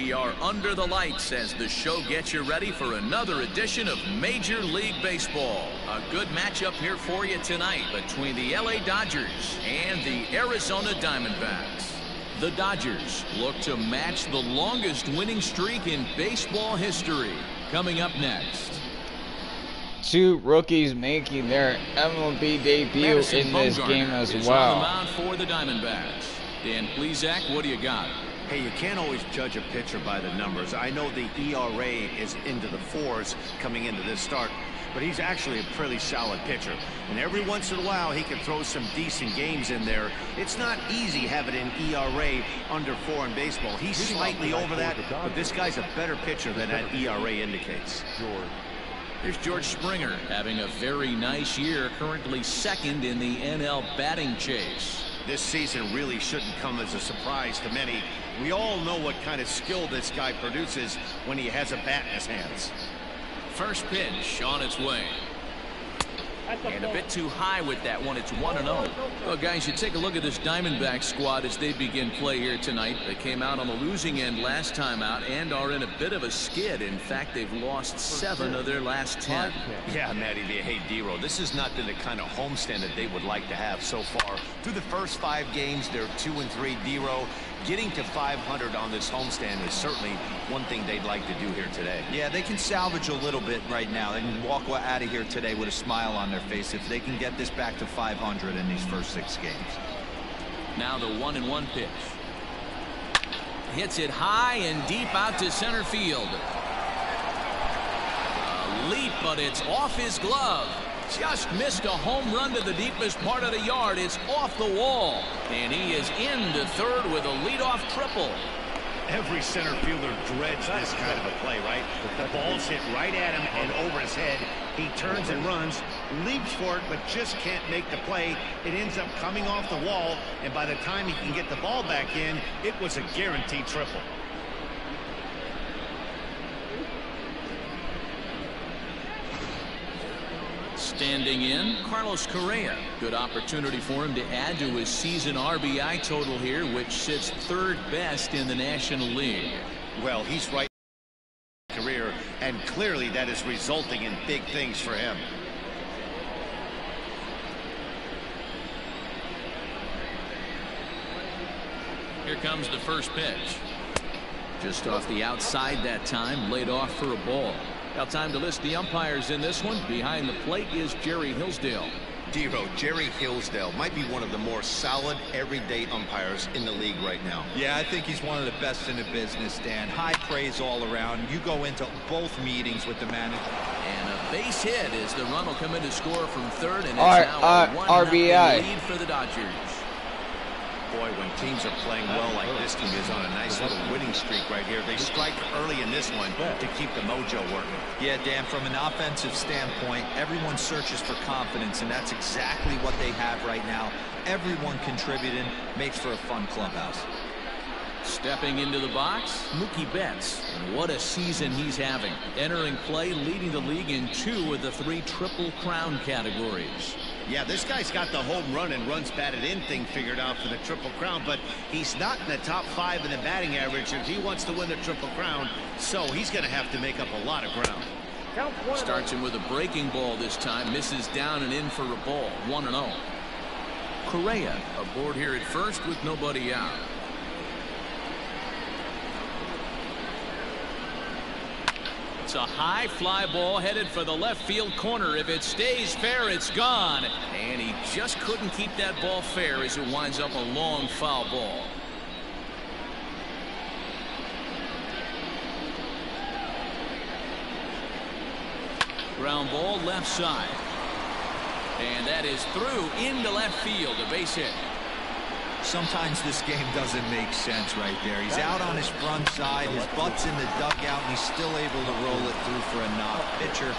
We are under the lights as the show gets you ready for another edition of Major League Baseball. A good matchup here for you tonight between the LA Dodgers and the Arizona Diamondbacks. The Dodgers look to match the longest winning streak in baseball history. Coming up next. Two rookies making their MLB debut in this game as well. On the mound for the Diamondbacks. Dan Plesac, what do you got? Hey, you can't always judge a pitcher by the numbers. I know the ERA is into the 4s coming into this start, but he's actually a pretty solid pitcher. And every once in a while, he can throw some decent games in there. It's not easy having an ERA under 4 in baseball. He's slightly over that, but this guy's a better pitcher than that ERA indicates. Here's George Springer having a very nice year, currently second in the NL batting chase. This season really shouldn't come as a surprise to many. We all know what kind of skill this guy produces when he has a bat in his hands. First pitch on its way. And a bit too high with that one. It's 1-0. Well, guys, you take a look at this Diamondback squad as they begin play here tonight. They came out on the losing end last time out and are in a bit of a skid. In fact, they've lost 7 of their last 10. Yeah, Matty, hey, D-Row, this has not been the kind of homestand that they would like to have so far. Through the first 5 games, they're 2-3. D-Row, getting to 500 on this homestand is certainly one thing they'd like to do here today. Yeah, they can salvage a little bit right now. They can walk out of here today with a smile on their face if they can get this back to 500 in these first 6 games. Now the 1-1 pitch. Hits it high and deep out to center field. A leap, but it's off his glove. Just missed a home run to the deepest part of the yard. It's off the wall. And he is into third with a leadoff triple. Every center fielder dreads this kind of a play, right? The ball's hit right at him and over his head. He turns and runs, leaps for it, but just can't make the play. It ends up coming off the wall, and by the time he can get the ball back in, it was a guaranteed triple. Standing in, Carlos Correa. Good opportunity for him to add to his season RBI total here, which sits 3rd best in the National League. Well, he's right in his career, and clearly that is resulting in big things for him. Here comes the first pitch. Just off the outside that time, laid off for a ball. Now time to list the umpires in this one. Behind the plate is Jerry Hillsdale. D-Row, Jerry Hillsdale might be one of the more solid everyday umpires in the league right now. Yeah, I think he's one of the best in the business, Dan. High praise all around. You go into both meetings with the manager. And a base hit as the run will come in to score from third, and it's now a 1-0 lead for the Dodgers. Boy, when teams are playing well like this team is on a nice little winning streak right here, they strike early in this one to keep the mojo working. Yeah, Dan, from an offensive standpoint, everyone searches for confidence, and that's exactly what they have right now. Everyone contributing makes for a fun clubhouse. Stepping into the box, Mookie Betts. And what a season he's having. Entering play, leading the league in 2 of the 3 Triple Crown categories. Yeah, this guy's got the home run and runs batted in thing figured out for the Triple Crown, but he's not in the top 5 in the batting average if he wants to win the Triple Crown, so he's going to have to make up a lot of ground. Starts him with a breaking ball this time, misses down and in for a ball. 1-0. Correa aboard here at first with nobody out. It's a high fly ball headed for the left field corner. If it stays fair, it's gone. And he just couldn't keep that ball fair as it winds up a long foul ball. Ground ball left side. And that is through into left field. A base hit. Sometimes this game doesn't make sense right there. He's out on his front side, his butt's in the dugout, and he's still able to roll it through for a knock. Pitcher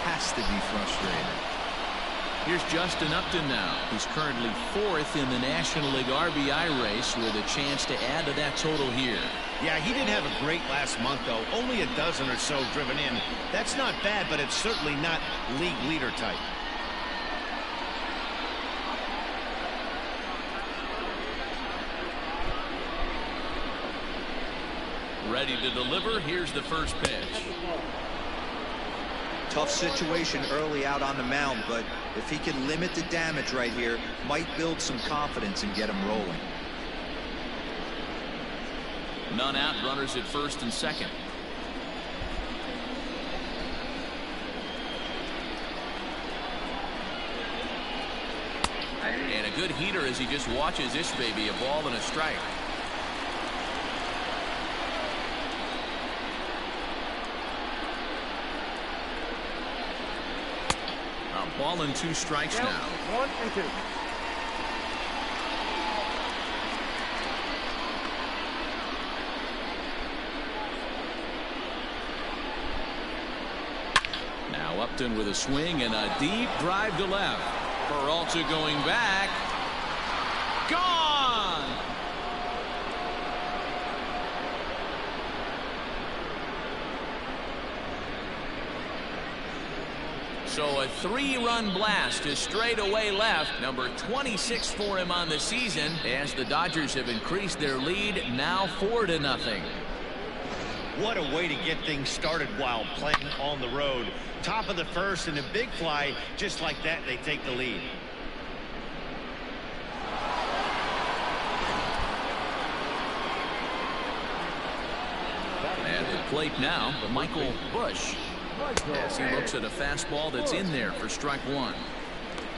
has to be frustrated. Here's Justin Upton now. He's currently 4th in the National League RBI race with a chance to add to that total here. Yeah, he didn't have a great last month, though. Only a dozen or so driven in. That's not bad, but it's certainly not league leader type. Ready to deliver. Here's the first pitch. Tough situation early out on the mound, but if he can limit the damage right here, might build some confidence and get him rolling. None out, runners at first and second. And a good heater as he just watches this baby, a ball and a strike. A ball and 2 strikes now. 1 and 2. Now Upton with a swing and a deep drive to left. Peralta going back. Gone! So a 3-run blast to straightaway left. Number 26 for him on the season as the Dodgers have increased their lead now 4-0. What a way to get things started while playing on the road. Top of the first and a big fly. Just like that, they take the lead. At the plate now, Michael Busch, as he looks at a fastball that's in there for strike 1.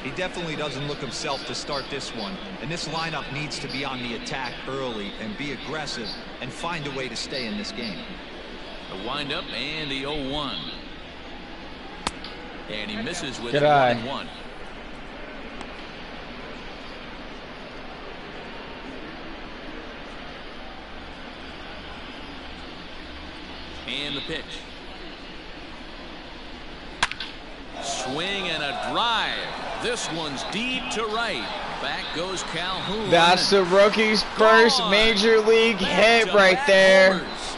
He definitely doesn't look himself to start this one, and this lineup needs to be on the attack early and be aggressive and find a way to stay in this game. The windup and the 0-1. And he misses with Good a eye. 1-1. And the pitch. Swing and a drive. This one's deep to right. Back goes Calhoun. That's the rookie's first Gone. major league Back hit to right back there. homers.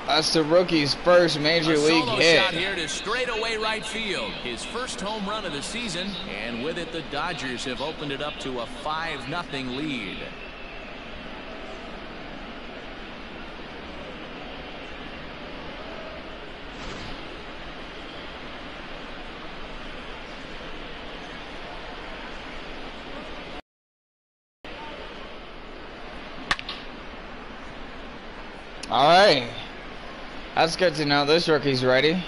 That's the rookie's first major A league solo hit. shot here to straightaway right field. His first home run of the season, and with it the Dodgers have opened it up to a 5-0 lead. All right. That's good to know this rookie's ready.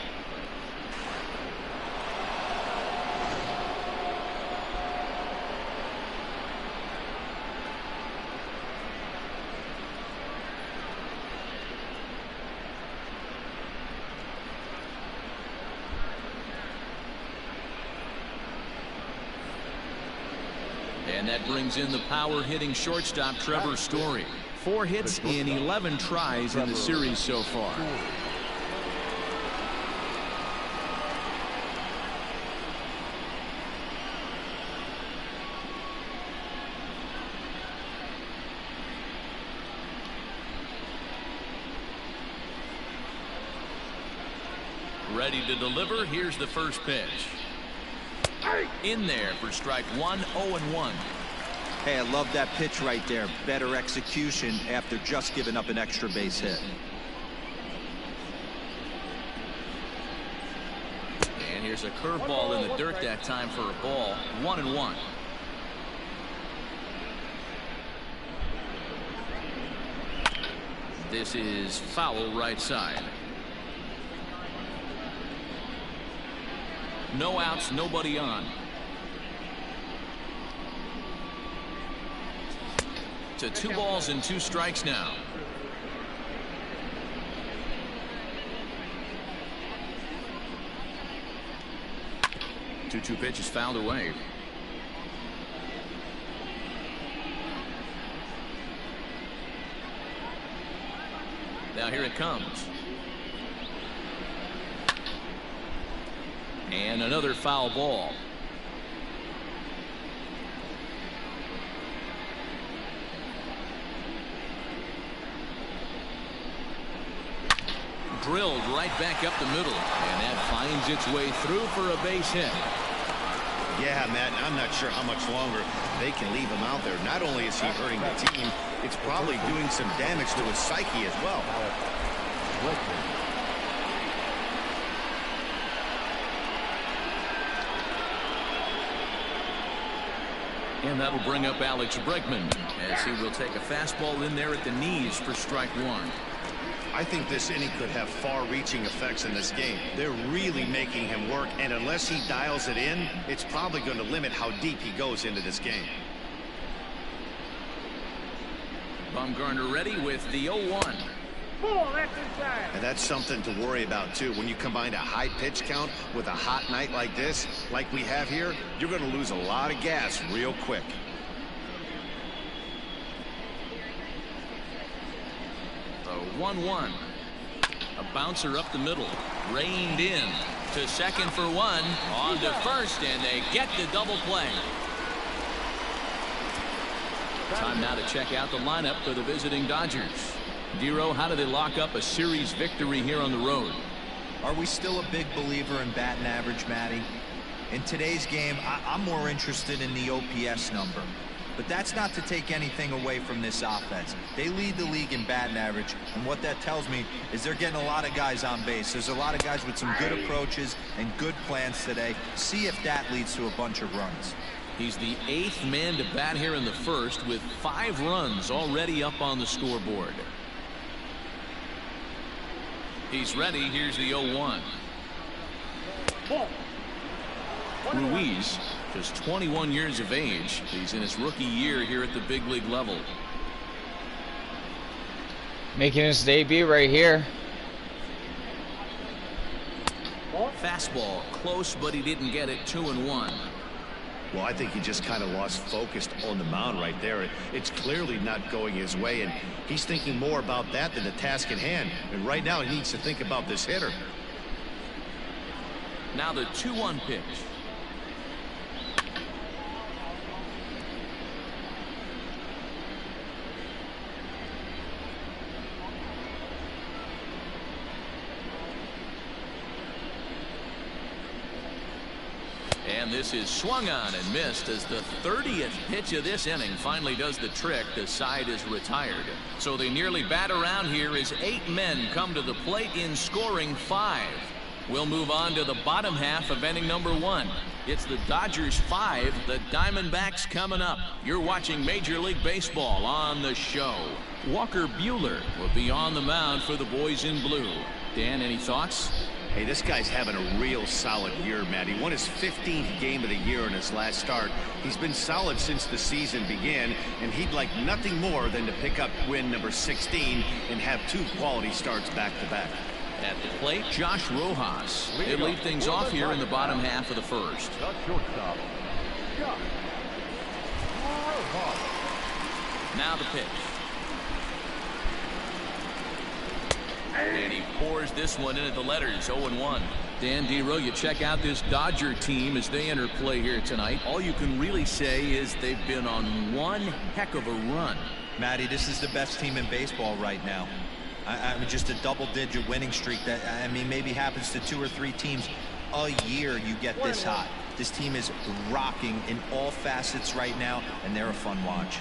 And that brings in the power-hitting shortstop Trevor Story. 4 hits in 11 tries in the series so far. Ready to deliver. Here's the first pitch. In there for strike 1, 0-1. Hey, I love that pitch right there. Better execution after just giving up an extra base hit. And here's a curveball in the dirt that time for a ball. 1-1. This is foul right side. No outs, nobody on. To 2 balls and 2 strikes now. Two pitches fouled away. Now here it comes. And another foul ball. Drilled right back up the middle, and that finds its way through for a base hit. Yeah, Matt, I'm not sure how much longer they can leave him out there. Not only is he hurting the team, it's probably doing some damage to his psyche as well. And that'll bring up Alex Bregman as he will take a fastball in there at the knees for strike one. I think this inning could have far-reaching effects in this game. They're really making him work, and unless he dials it in, it's probably going to limit how deep he goes into this game. Bumgarner ready with the 0-1. And that's something to worry about, too. When you combine a high pitch count with a hot night like this, like we have here, you're going to lose a lot of gas real quick. The 1-1. A bouncer up the middle. Reined in to second for one. On to first, and they get the double play. Time now to check out the lineup for the visiting Dodgers. Dero, how do they lock up a series victory here on the road? Are we still a big believer in batting average, Matty? In today's game, I'm more interested in the OPS number. But that's not to take anything away from this offense. They lead the league in batting average, and what that tells me is they're getting a lot of guys on base. There's a lot of guys with some good approaches and good plans today. See if that leads to a bunch of runs. He's the 8th man to bat here in the first with 5 runs already up on the scoreboard. He's ready. Here's the 0-1. Ruiz, just 21 years of age. He's in his rookie year here at the big league level. Making his debut right here. Fastball close, but he didn't get it. 2-1. Well, I think he just kind of lost focus on the mound right there. It's clearly not going his way, and he's thinking more about that than the task at hand. And right now he needs to think about this hitter. Now the 2-1 pitch. And this is swung on and missed as the 30th pitch of this inning finally does the trick. The side is retired. So they nearly bat around here as 8 men come to the plate in scoring 5. We'll move on to the bottom half of inning number 1. It's the Dodgers 5, the Diamondbacks coming up. You're watching Major League Baseball on the show. Walker Buehler will be on the mound for the boys in blue. Dan, any thoughts? Hey, this guy's having a real solid year, Matt. He won his 15th game of the year in his last start. He's been solid since the season began, and he'd like nothing more than to pick up win number 16 and have 2 quality starts back-to-back. At the plate, Josh Rojas. They lead things off here in the bottom half of the first. Now the pitch. And he pours this one in at the letters. 0-1. Dan Dero, you check out this Dodger team as they enter play here tonight. All you can really say is they've been on one heck of a run. Matty, this is the best team in baseball right now. I mean, just a double-digit winning streak that, I mean, maybe happens to 2 or 3 teams a year. You get this hot. This team is rocking in all facets right now, and they're a fun watch.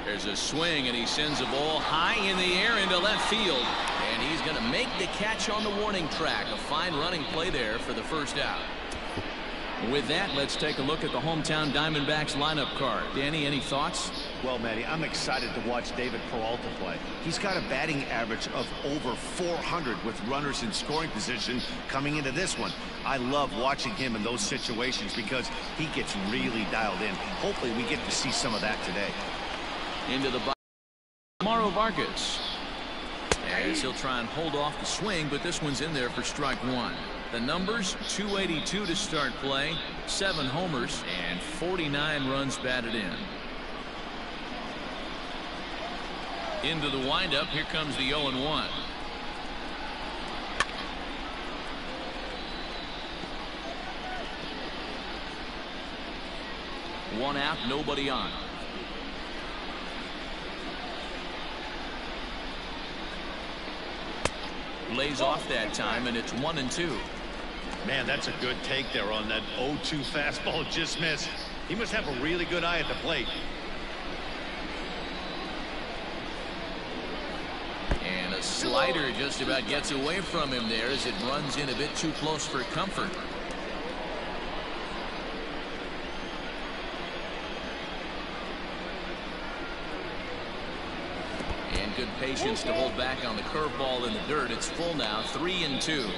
There's a swing, and he sends a ball high in the air into left field. And he's going to make the catch on the warning track. A fine running play there for the first out. With that, let's take a look at the hometown Diamondbacks lineup card. Danny, any thoughts? Well, Matty, I'm excited to watch David Peralta play. He's got a batting average of over 400 with runners in scoring position coming into this one. I love watching him in those situations because he gets really dialed in. Hopefully we get to see some of that today. Into the bottom, Mauro Vargas. As he'll try and hold off the swing, but this one's in there for strike 1. The numbers, 282 to start play, 7 homers, and 49 runs batted in. Into the windup, here comes the 0-1. One out, nobody on. Lays off that time, and it's 1-2. Man, that's a good take there on that 0-2 fastball. Just missed. He must have a really good eye at the plate. And a slider just about gets away from him there as it runs in a bit too close for comfort. And good patience to hold back on the curveball in the dirt. It's full now, 3-2.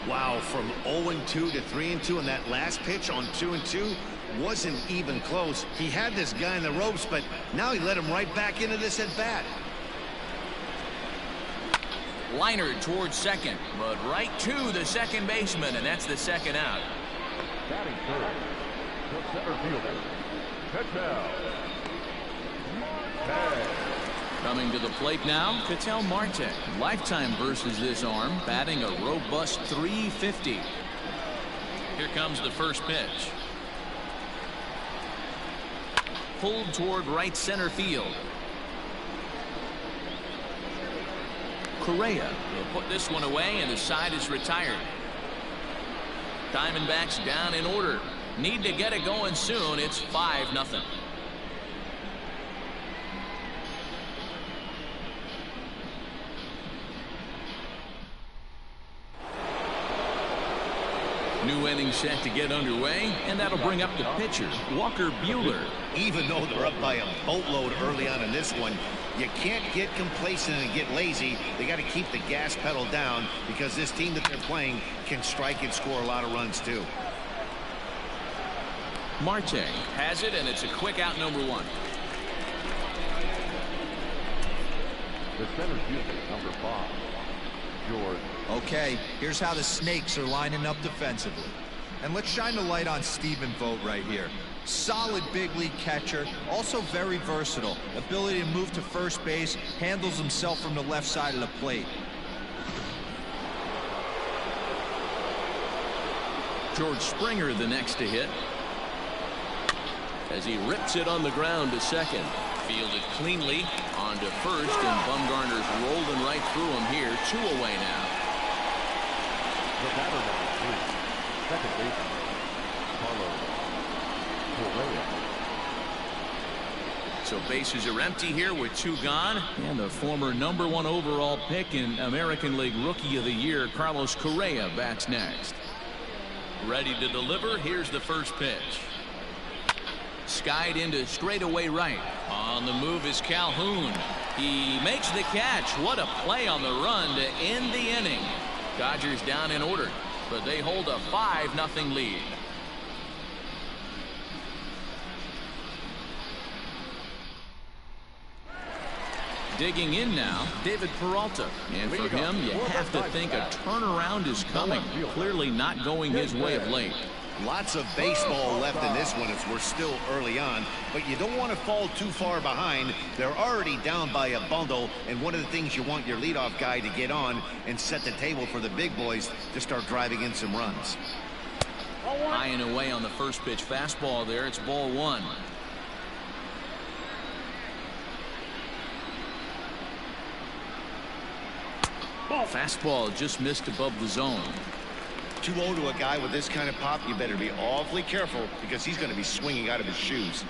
Wow, from 0-2 to 3-2, and that last pitch on 2-2 wasn't even close. He had this guy in the ropes, but now he let him right back into this at bat. Liner towards second, but right to the second baseman, and that's the second out. Batting third, the center fielder, Ketel Marte. Coming to the plate now, Ketel Marte. Lifetime versus this arm, batting a robust .350. Here comes the first pitch. Pulled toward right center field. Correa will put this one away, and the side is retired. Diamondbacks down in order. Need to get it going soon. It's 5-0. New inning set to get underway, and that'll bring up the pitcher, Walker Buehler. Even though they're up by a boatload early on in this one, you can't get complacent and get lazy. They got to keep the gas pedal down because this team that they're playing can strike and score a lot of runs too. Marte has it, and it's a quick out, number 1. The center fielder, number 5, George. Okay, here's how the Snakes are lining up defensively. And let's shine the light on Stephen Vogt right here. Solid big league catcher, also very versatile. Ability to move to first base, handles himself from the left side of the plate. George Springer the next to hit. As he rips it on the ground to second. Fielded cleanly on to first, and Bumgarner's rolling right through him here. 2 away now. The batter number 3, second baseman, Carlos Correa. So bases are empty here with 2 gone, and the former number 1 overall pick in American League Rookie of the Year, Carlos Correa, bats next. Ready to deliver. Here's the first pitch. Skied into straightaway right. On the move is Calhoun. He makes the catch. What a play on the run to end the inning. Dodgers down in order, but they hold a 5-0 lead. Digging in now, David Peralta. And for him, you have to think a turnaround is coming. Clearly not going his way of late. Lots of baseball left in this one as we're still early on, but you don't want to fall too far behind. They're already down by a bundle, and one of the things you want your leadoff guy to get on and set the table for the big boys to start driving in some runs. High and away on the first pitch fastball there. It's ball 1. Fastball just missed above the zone. 2-0 to a guy with this kind of pop, you better be awfully careful because he's going to be swinging out of his shoes.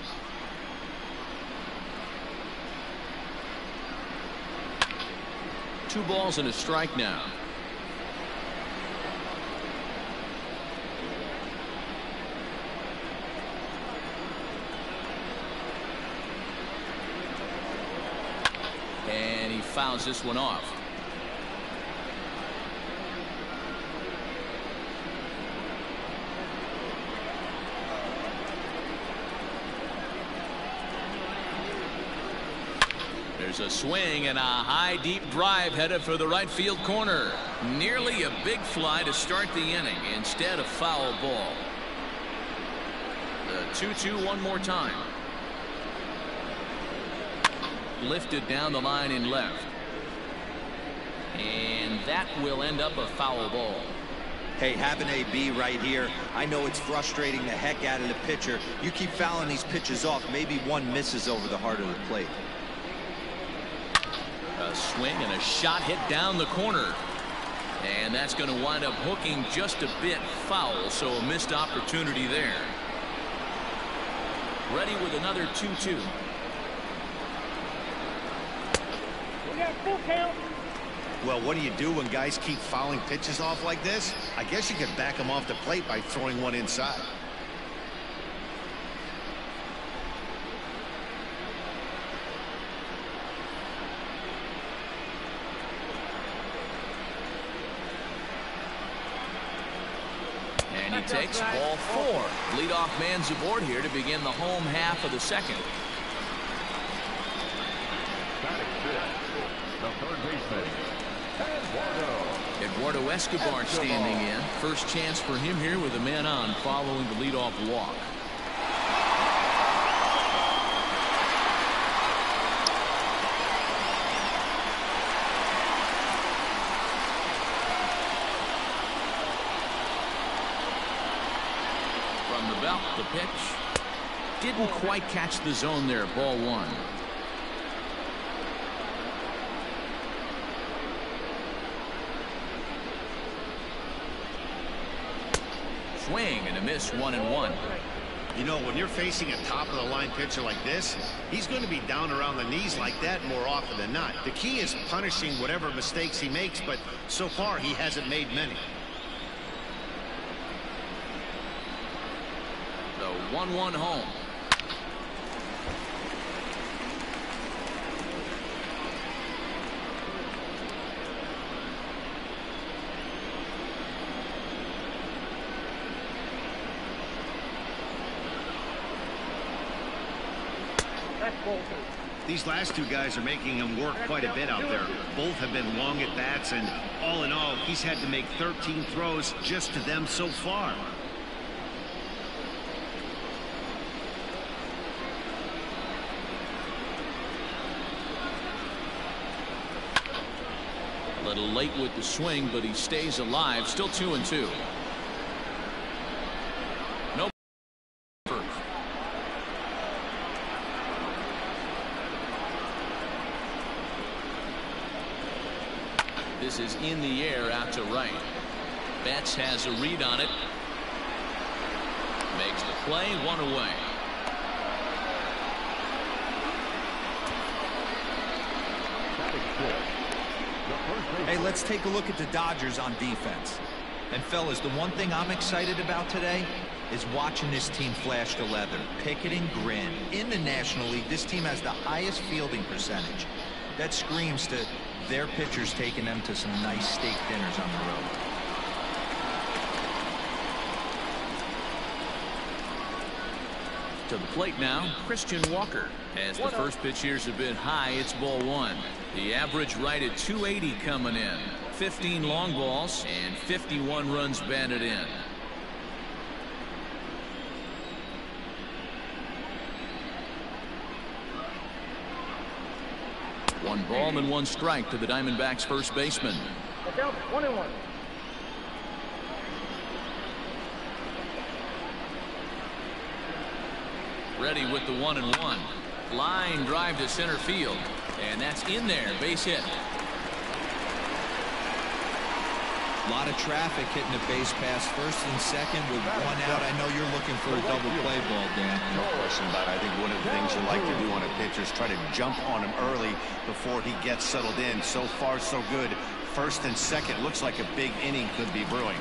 Two balls and a strike now. And he fouls this one off. There's a swing and a high deep drive headed for the right field corner. Nearly a big fly to start the inning. Instead, a foul ball. The 2-2 one more time. Lifted down the line in left. And that will end up a foul ball. Hey, have an AB right here. I know it's frustrating the heck out of the pitcher. You keep fouling these pitches off, maybe one misses over the heart of the plate. A swing and a shot hit down the corner. And that's going to wind up hooking just a bit foul, so a missed opportunity there. Ready with another 2-2. We got full count. Well, what do you do when guys keep fouling pitches off like this? I guess you could back them off the plate by throwing one inside. And he takes ball 4. Leadoff man's aboard here to begin the home half of the second. Batting fifth, the third baseman, Eduardo Escobar standing in. First chance for him here with a man on following the leadoff walk. From the belt, the pitch. Didn't quite catch the zone there. Ball 1. Swing and a miss, 1-1. You know, when you're facing a top-of-the-line pitcher like this, he's going to be down around the knees like that more often than not. The key is punishing whatever mistakes he makes, but so far he hasn't made many. The 1-1 home. These last two guys are making him work quite a bit out there. Both have been long at bats, and all in all, he's had to make 13 throws just to them so far. A little late with the swing, but he stays alive. Still 2-2. No. This is in the air out to right. Betts has a read on it. Makes the play, 1 away. Hey, let's take a look at the Dodgers on defense. And fellas, the one thing I'm excited about today is watching this team flash the leather, picket and grin. In the National League, this team has the highest fielding percentage. That screams to their pitchers taking them to some nice steak dinners on the road. To the plate now, Christian Walker. As the first pitch here's a bit high, it's ball 1. The average right at 280 coming in. 15 long balls and 51 runs batted in. One ball and 1 strike to the Diamondbacks first baseman. Look out, 1-1. Ready with the 1-1. Line drive to center field. And that's in there. Base hit. A lot of traffic hitting the base pass first and second with 1 out. I know you're looking for a double play ball, Dan. No question about it. I think one of the things you like to do on a pitcher is try to jump on him early before he gets settled in. So far, so good. First and second looks like a big inning could be brewing.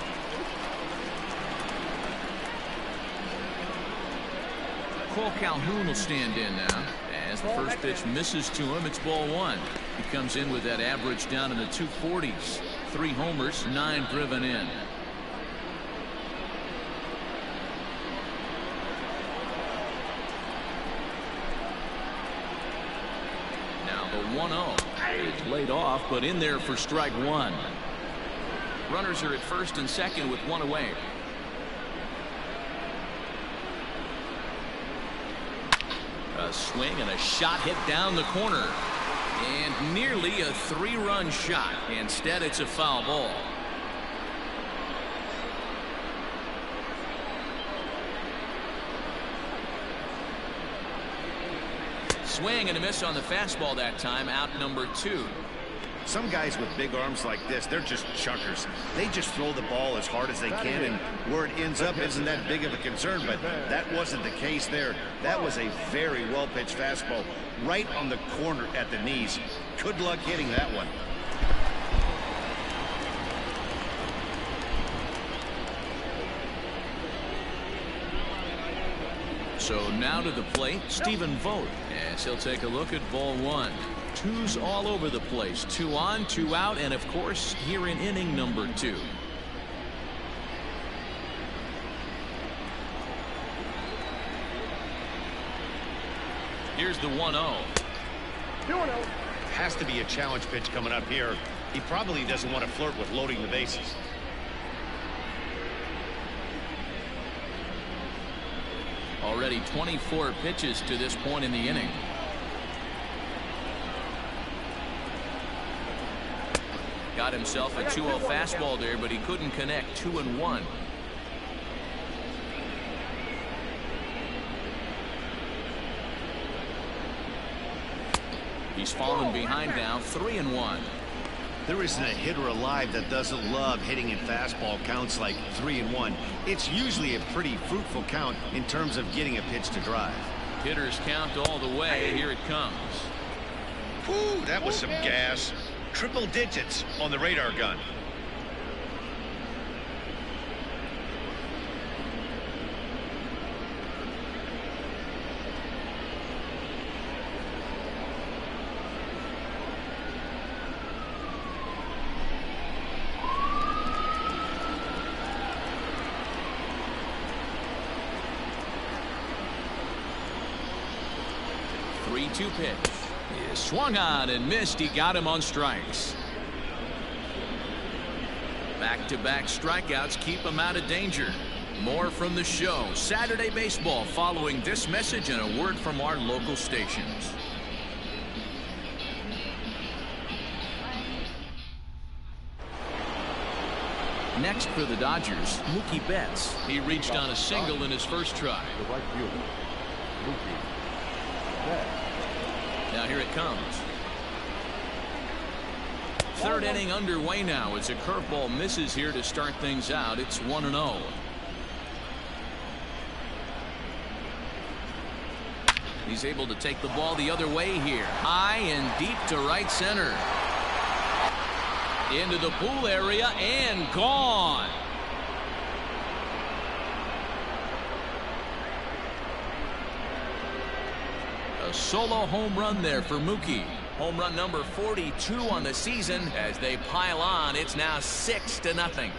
Cole Calhoun will stand in now. As the first pitch misses to him, it's ball 1. He comes in with that average down in the 240s. 3 homers, 9 driven in. Now the 1-0. It's laid off, but in there for strike 1. Runners are at first and second with 1 away. A swing and a shot hit down the corner. And nearly a 3-run shot. Instead, it's a foul ball. Swing and a miss on the fastball that time. Out number 2. Some guys with big arms like this, they're just chuckers. They just throw the ball as hard as they can, and where it ends up isn't that big of a concern, but that wasn't the case there. That was a very well-pitched fastball right on the corner at the knees. Good luck hitting that one. So now to the plate, Stephen Vogt, as he'll take a look at ball one. Twos all over the place. 2 on, 2 out, and of course here in inning number 2. Here's the 1-0. 2-0. Has to be a challenge pitch coming up here. He probably doesn't want to flirt with loading the bases. Already 24 pitches to this point in the inning. Got himself a 2-0 fastball there, but he couldn't connect. 2-1. He's fallen behind now. 3-1. There isn't a hitter alive that doesn't love hitting in fastball counts like 3-1. It's usually a pretty fruitful count in terms of getting a pitch to drive. Hitters count all the way. Here it comes. Whew, that was some gas. Triple digits on the radar gun. Two pitch. He swung on and missed. He got him on strikes. Back-to-back strikeouts keep him out of danger. More from the show. Saturday Baseball following this message and a word from our local stations. Next for the Dodgers, Mookie Betts. He reached on a single in his first try. The right fielder, Mookie Betts. Now here it comes. Third inning underway now as a curveball misses here to start things out. It's 1-0. He's able to take the ball the other way here. High and deep to right center. Into the pool area and gone. A solo home run there for Mookie. Home run number 42 on the season. As they pile on, it's now 6-0.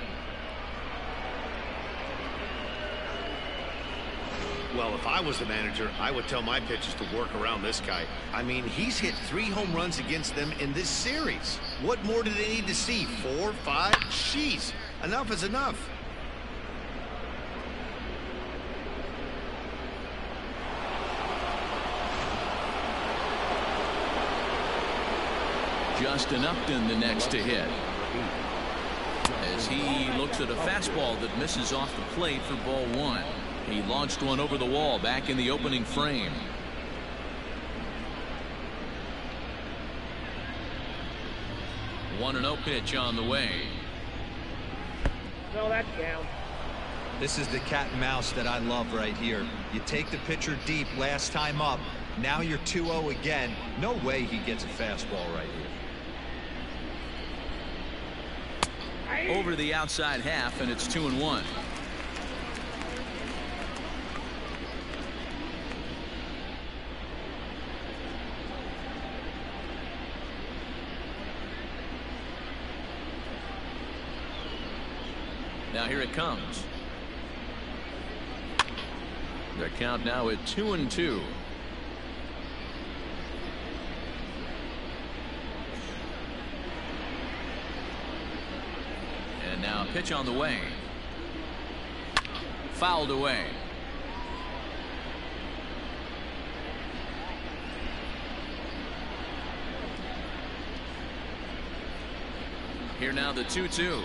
Well, if I was the manager, I would tell my pitchers to work around this guy. I mean, he's hit 3 home runs against them in this series. What more do they need to see? 4, 5? Jeez, enough is enough. Justin Upton the next to hit. As he looks at a fastball that misses off the plate for ball 1. He launched one over the wall back in the opening frame. One 1-0 pitch on the way. No, that's down. This is the cat and mouse that I love right here. You take the pitcher deep last time up. Now you're 2-0 again. No way he gets a fastball right here. Over the outside half, and it's 2-1. Now here it comes. The count now at 2-2. And now a pitch on the way. Fouled away. Here now the 2-2.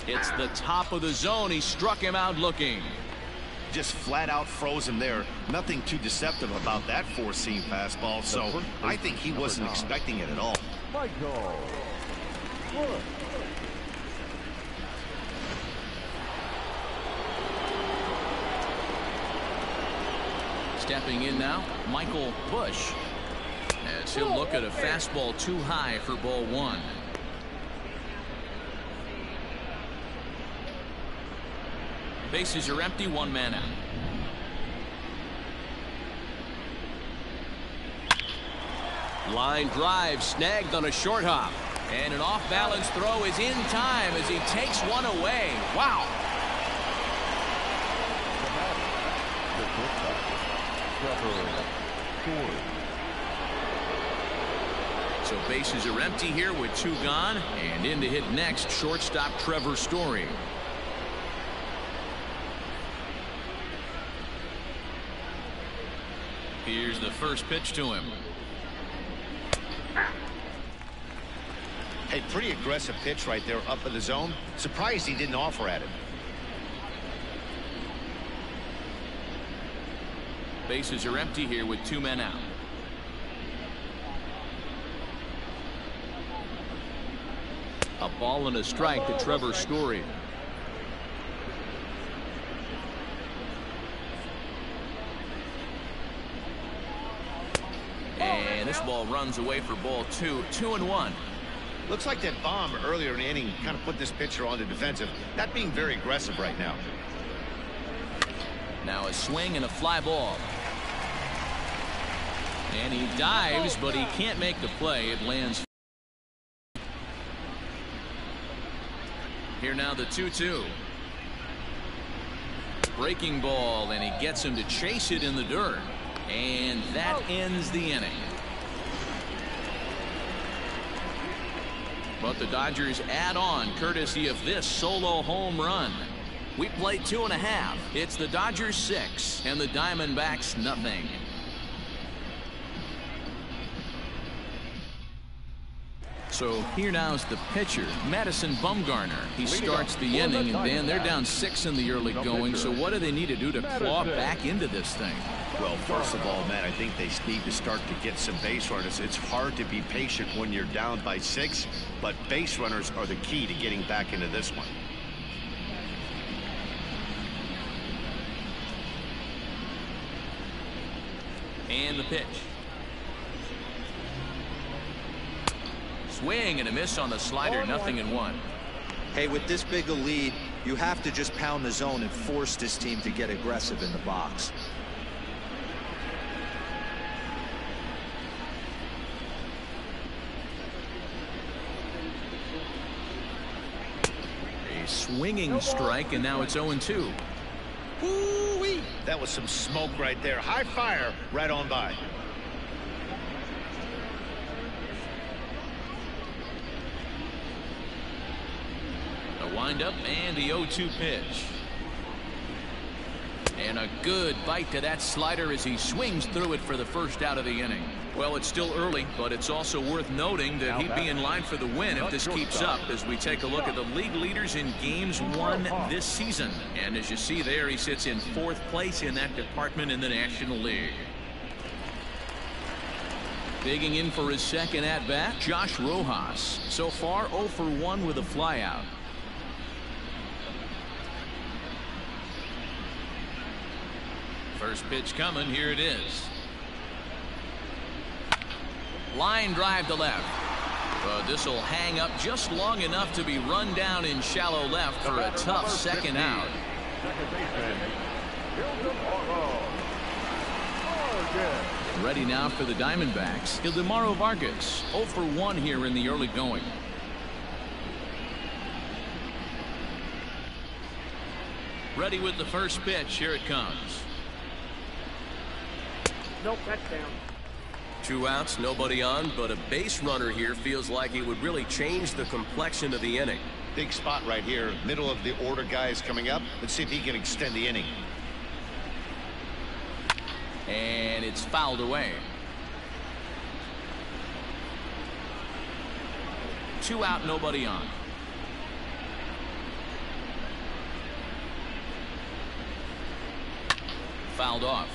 It's the top of the zone. He struck him out looking. Just flat out froze him there. Nothing too deceptive about that four-seam fastball, so I think he wasn't expecting it at all. Michael Bush. Stepping in now, Michael Bush, as he'll look at a fastball too high for ball one. Bases are empty, one man out. Line drive snagged on a short hop, and an off-balance throw is in time as he takes one away. Wow. So bases are empty here with two gone, and in to hit next, shortstop Trevor Story. Here's the first pitch to him. Hey, pretty aggressive pitch right there up in the zone. Surprised he didn't offer at it. Bases are empty here with two men out. A ball and a strike to Trevor Story. And this ball runs away for ball two. 2-1. Looks like that bomb earlier in the inning kind of put this pitcher on the defensive. Not being very aggressive right now. Now a swing and a fly ball. And he dives, but he can't make the play. It lands. Here now the 2-2. Breaking ball, and he gets him to chase it in the dirt. And that ends the inning. But the Dodgers add on courtesy of this solo home run. We play 2.5. It's the Dodgers 6 and the Diamondbacks nothing. So here now is the pitcher, Madison Bumgarner. He starts the inning, and then they're down 6 in the early going. So what do they need to do to claw back into this thing? Well, first of all, Matt, I think they need to start to get some base runners. It's hard to be patient when you're down by 6, but base runners are the key to getting back into this one. And the pitch. Swing and a miss on the slider, 0-1. Hey, with this big a lead, you have to just pound the zone and force this team to get aggressive in the box. A swinging strike, and now it's 0-2. Woo-wee. That was some smoke right there. High fire right on by. A windup and the 0-2 pitch. And a good bite to that slider as he swings through it for the first out of the inning. Well, it's still early, but it's also worth noting that he'd be in line for the win if this keeps up as we take a look at the league leaders in games won this season. And as you see there, he sits in 4th place in that department in the National League. Digging in for his second at-bat, Josh Rojas. So far 0 for 1 with a flyout. First pitch coming, here it is. Line drive to left. But this will hang up just long enough to be run down in shallow left for a tough second out. Ready now for the Diamondbacks, Ildemaro Vargas. 0 for 1 here in the early going. Ready with the first pitch. Here it comes. Nope, that's down. 2 outs, nobody on, but a base runner here feels like he would really change the complexion of the inning. Big spot right here. Middle of the order guys coming up. Let's see if he can extend the inning. And it's fouled away. 2 out, nobody on. Fouled off.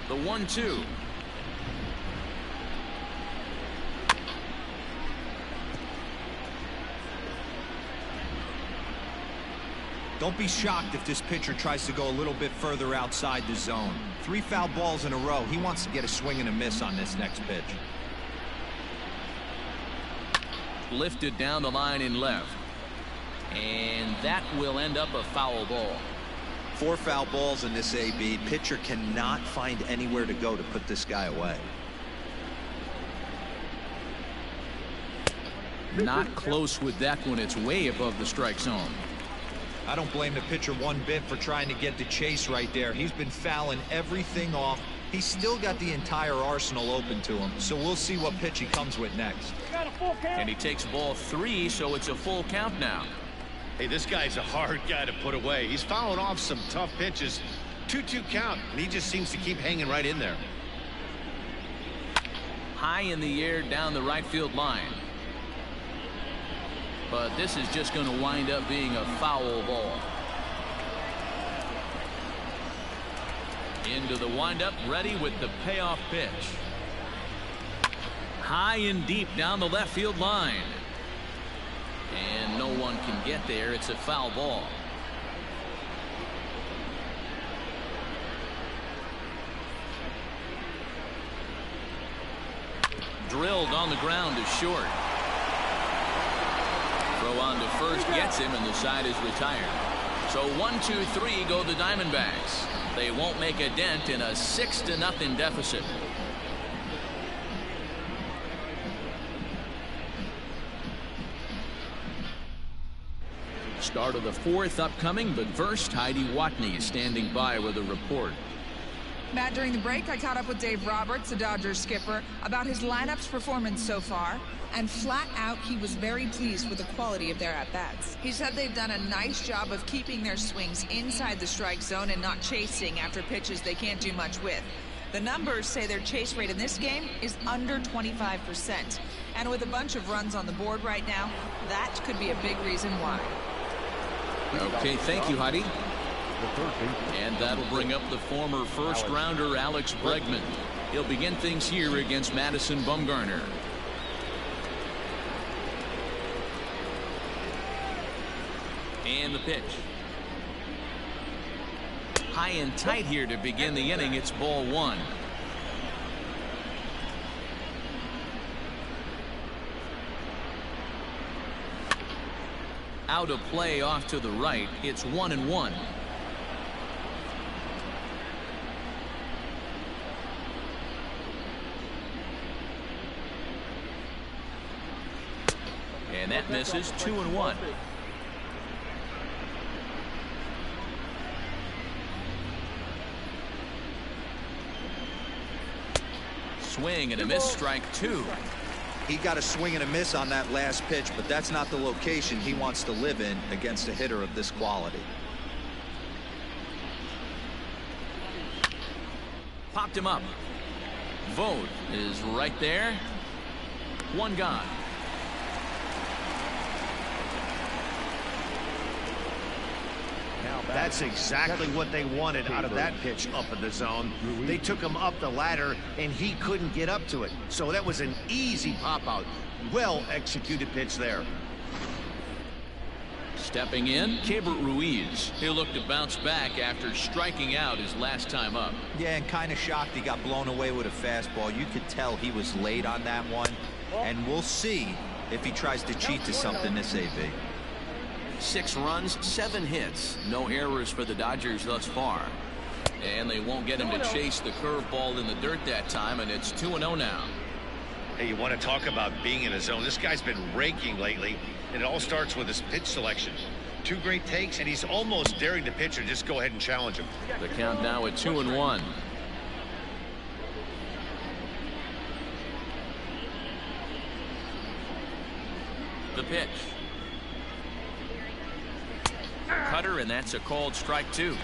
The 1-2. Don't be shocked if this pitcher tries to go a little bit further outside the zone. 3 foul balls in a row. He wants to get a swing and a miss on this next pitch. Lifted down the line in left. And that will end up a foul ball. 4 foul balls in this AB. Pitcher cannot find anywhere to go to put this guy away. Not close with that one. It's way above the strike zone. I don't blame the pitcher one bit for trying to get the chase right there. He's been fouling everything off. He's still got the entire arsenal open to him. So we'll see what pitch he comes with next. And he takes ball 3, so it's a full count now. Hey, this guy's a hard guy to put away. He's fouling off some tough pitches. 2-2 count, and he just seems to keep hanging right in there. High in the air down the right field line. But this is just going to wind up being a foul ball. Into the windup, ready with the payoff pitch. High and deep down the left field line. And no one can get there. It's a foul ball. Drilled on the ground to short. Throw on to first gets him, and the side is retired. So 1-2-3 go the Diamondbacks. They won't make a dent in a 6-0 deficit. Start of the 4th upcoming, but first Heidi Watney is standing by with a report. Matt, during the break, I caught up with Dave Roberts, the Dodgers skipper, about his lineup's performance so far, and flat out, he was very pleased with the quality of their at-bats. He said they've done a nice job of keeping their swings inside the strike zone and not chasing after pitches they can't do much with. The numbers say their chase rate in this game is under 25%. And with a bunch of runs on the board right now, that could be a big reason why. Okay, thank you, Heidi. And that'll bring up the former first-rounder Alex Bregman. He'll begin things here against Madison Bumgarner. And the pitch. High and tight here to begin the inning. It's ball 1. Out of play off to the right. It's 1-1. And that misses. 2-1. Swing and a miss, strike 2. He got a swing and a miss on that last pitch, but that's not the location he wants to live in against a hitter of this quality. Popped him up. Vogt is right there. 1 gone. That's exactly what they wanted out of that pitch up in the zone. They took him up the ladder, and he couldn't get up to it. So that was an easy pop-out. Well-executed pitch there. Stepping in, Keibert Ruiz. He'll look to bounce back after striking out his last time up. Yeah, and kind of shocked he got blown away with a fastball. You could tell he was late on that one. And we'll see if he tries to cheat to something this AB. 6 runs, 7 hits. No errors for the Dodgers thus far. And they won't get him to chase the curveball in the dirt that time, and it's 2-0 now. Hey, you want to talk about being in a zone? This guy's been raking lately, and it all starts with his pitch selection. 2 great takes, and he's almost daring the pitcher just go ahead and challenge him. The count now at 2-1. The pitch. Cutter, and that's a called strike 2.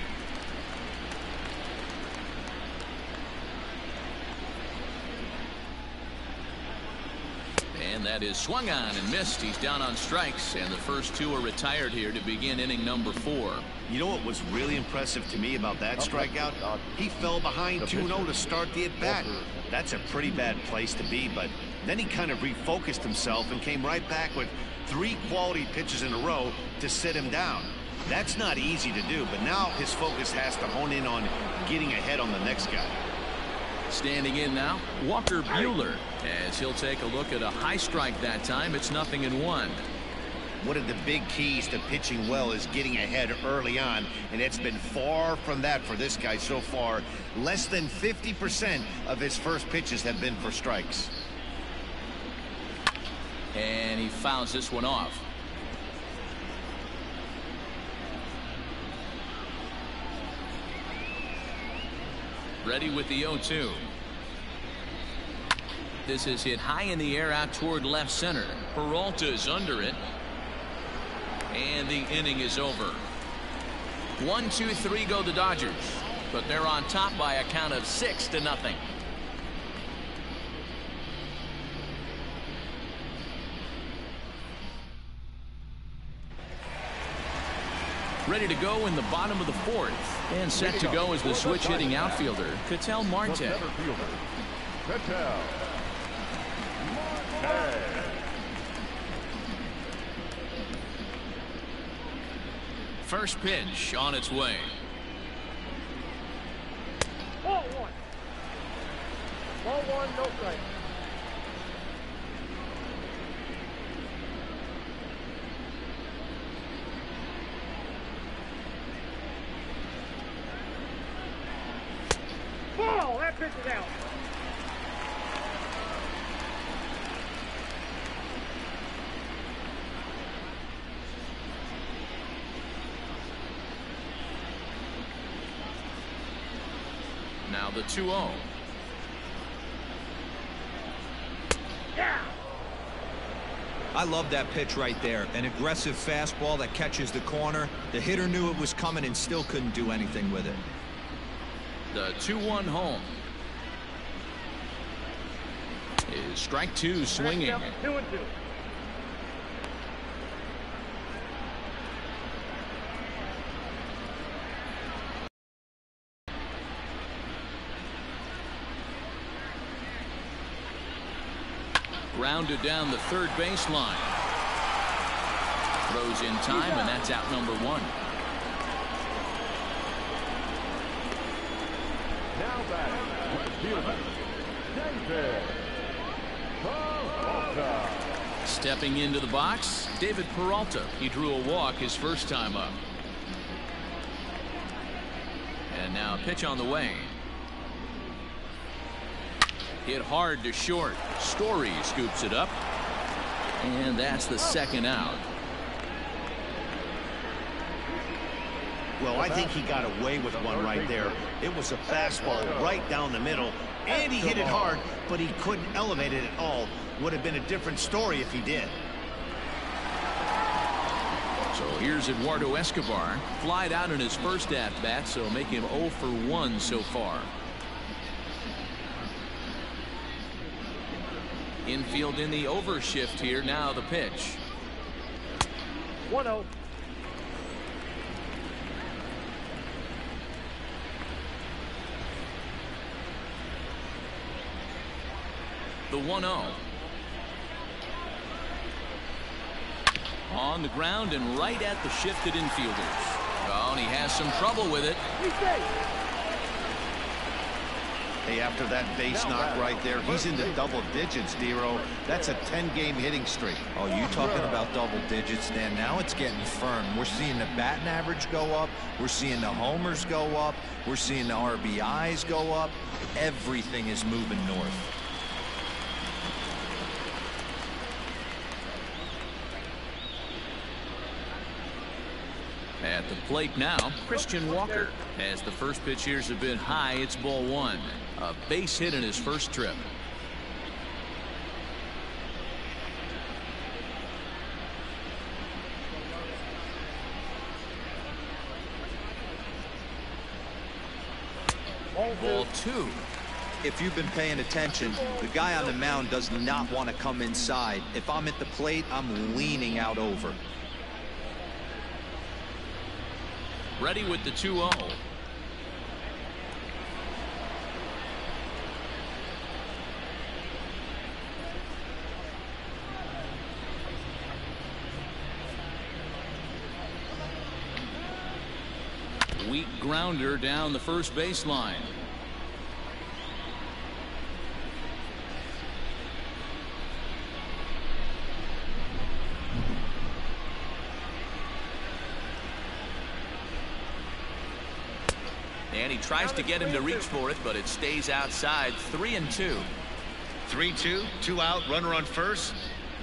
And that is swung on and missed. He's down on strikes, and the first 2 are retired here to begin inning number 4. You know what was really impressive to me about that strikeout? He fell behind 2-0 to start the at-bat. That's a pretty bad place to be, but then he kind of refocused himself and came right back with 3 quality pitches in a row to sit him down. That's not easy to do, but now his focus has to hone in on getting ahead on the next guy. Standing in now, Walker Buehler, as he'll take a look at a high strike that time. It's 0-1. One of the big keys to pitching well is getting ahead early on, and it's been far from that for this guy so far. Less than 50% of his first pitches have been for strikes. And he fouls this one off. Ready with the 0-2. This is hit high in the air out toward left center. Peralta is under it. And the inning is over. 1, 2, 3 go the Dodgers, but they're on top by a count of 6-0. Ready to go in the bottom of the 4th, and set to go is the switch hitting outfielder Ketel Marte. First pitch on its way. Ball 1. Ball 1, no strike. Ball, that pitch is out. Now the 2-0. Yeah. I love that pitch right there. An aggressive fastball that catches the corner. The hitter knew it was coming and still couldn't do anything with it. The 2-1 home. Is strike 2 swinging. 2-2. Grounded down the third baseline. Throws in time, and that's out number 1. Now batting, left fielder, David Peralta. Stepping into the box, David Peralta. He drew a walk his first time up. And now a pitch on the way. Hit hard to short. Story scoops it up. And that's the second out. Well, I think he got away with one right there. It was a fastball right down the middle, and he hit it hard, but he couldn't elevate it at all. Would have been a different story if he did. So here's Eduardo Escobar. Flied out in his first at-bat, so make him 0 for 1 so far. Infield in the overshift here. Now the pitch. 1-0. The 1-0. On the ground and right at the shifted infielders. Oh, and he has some trouble with it. Hey, after that base knock right there, he's into double digits, Dero. That's a 10-game hitting streak. Oh, you talking about double digits, Dan. Now it's getting firm. We're seeing the batting average go up. We're seeing the homers go up. We're seeing the RBIs go up. Everything is moving north. At the plate now, Christian Walker. As the first pitch here's a bit high, it's ball 1. A base hit in his first trip. Ball 2. If you've been paying attention, the guy on the mound does not want to come inside. If I'm at the plate, I'm leaning out over. Ready with the 2-0. Weak grounder down the first baseline. And he tries to get him to reach for it, but it stays outside. 3-2. 3-2, 2 out, runner on first.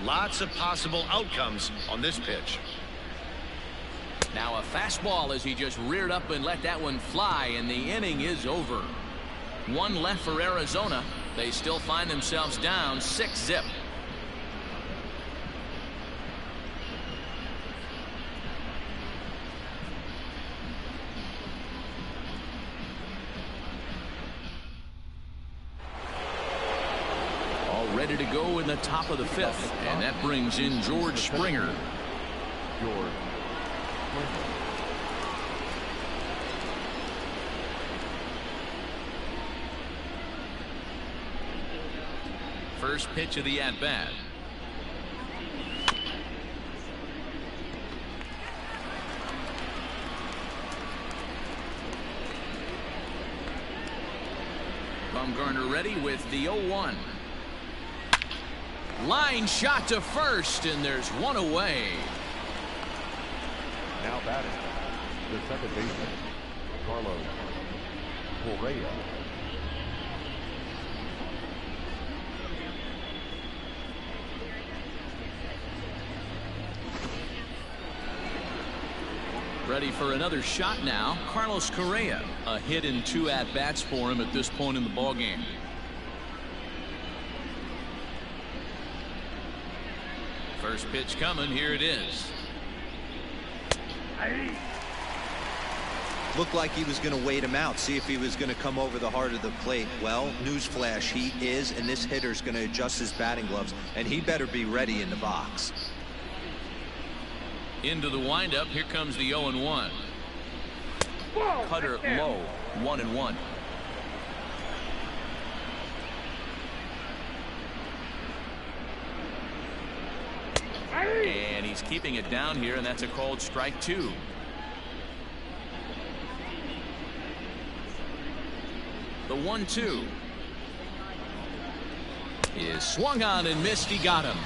Lots of possible outcomes on this pitch. Now a fastball as he just reared up and let that one fly, and the inning is over. 1 left for Arizona. They still find themselves down 6-0. All ready to go in the top of the 5th, and that brings in George Springer. First pitch of the at-bat. Bumgarner ready with the 0-1. Line shot to first, and there's one away. Now batting, the second baseman, Carlos Correa. Ready for another shot now. Carlos Correa. A hit in 2 at-bats for him at this point in the ballgame. First pitch coming. Here it is. Looked like he was going to wait him out, see if he was going to come over the heart of the plate. Well, newsflash, he is, and this hitter's going to adjust his batting gloves, and he better be ready in the box. Into the windup. Here comes the 0-1. Cutter low. 1-1. And he's keeping it down here, and that's a called strike 2. The 1-2 is swung on and missed. He got him.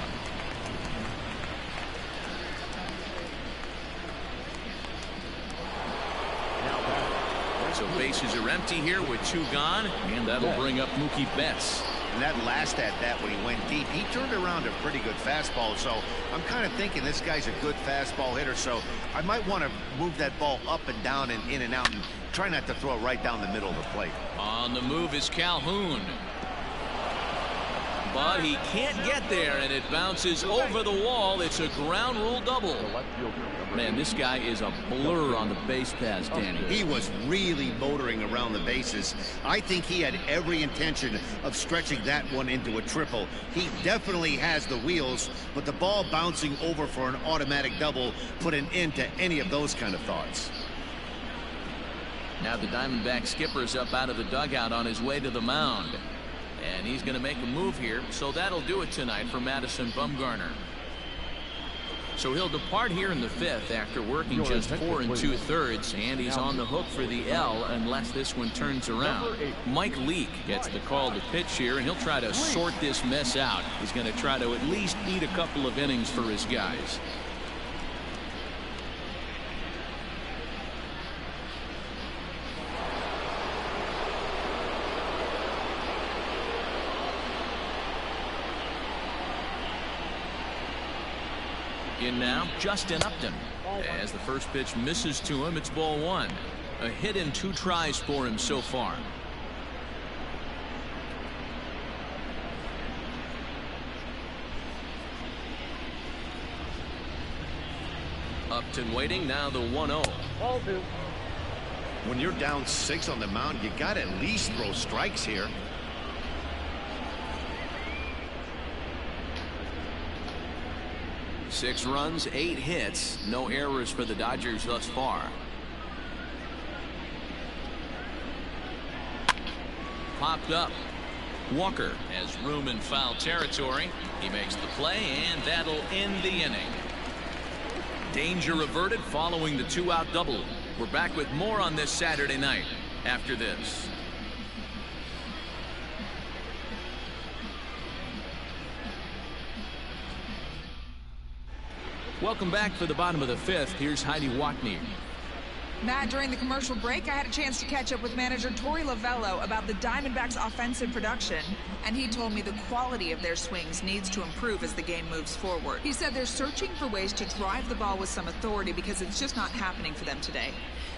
So bases are empty here with 2 gone, and that'll bring up Mookie Betts. And that last at-bat when he went deep, he turned around a pretty good fastball. So I'm kind of thinking this guy's a good fastball hitter. So I might want to move that ball up and down and in and out and try not to throw it right down the middle of the plate. On the move is Calhoun. But he can't get there, and it bounces over the wall. It's a ground rule double. Man, this guy is a blur on the base paths, Danny. He was really motoring around the bases. I think he had every intention of stretching that one into a triple. He definitely has the wheels, but the ball bouncing over for an automatic double put an end to any of those kind of thoughts. Now the Diamondback skipper's up out of the dugout on his way to the mound. And he's going to make a move here, so that'll do it tonight for Madison Bumgarner. So he'll depart here in the 5th after working just 4 2/3, and he's on the hook for the L unless this one turns around. Mike Leake gets the call to pitch here, and he'll try to sort this mess out. He's going to try to at least eat a couple of innings for his guys. In now, Justin Upton. As the first pitch misses to him, it's ball 1. A hit in 2 tries for him so far. Upton waiting, now the 1-0. When you're down 6 on the mound, you got to at least throw strikes here. Six runs, 8 hits, no errors for the Dodgers thus far. popped up. Walker has room in foul territory. He makes the play, and that'll end the inning. Danger averted following the 2-out double. We're back with more on this Saturday night after this. Welcome back for the bottom of the 5th. Here's Heidi Watney. Matt, during the commercial break, I had a chance to catch up with manager Torey Lavello about the Diamondbacks' offensive production, and he told me the quality of their swings needs to improve as the game moves forward. He said they're searching for ways to drive the ball with some authority because it's just not happening for them today.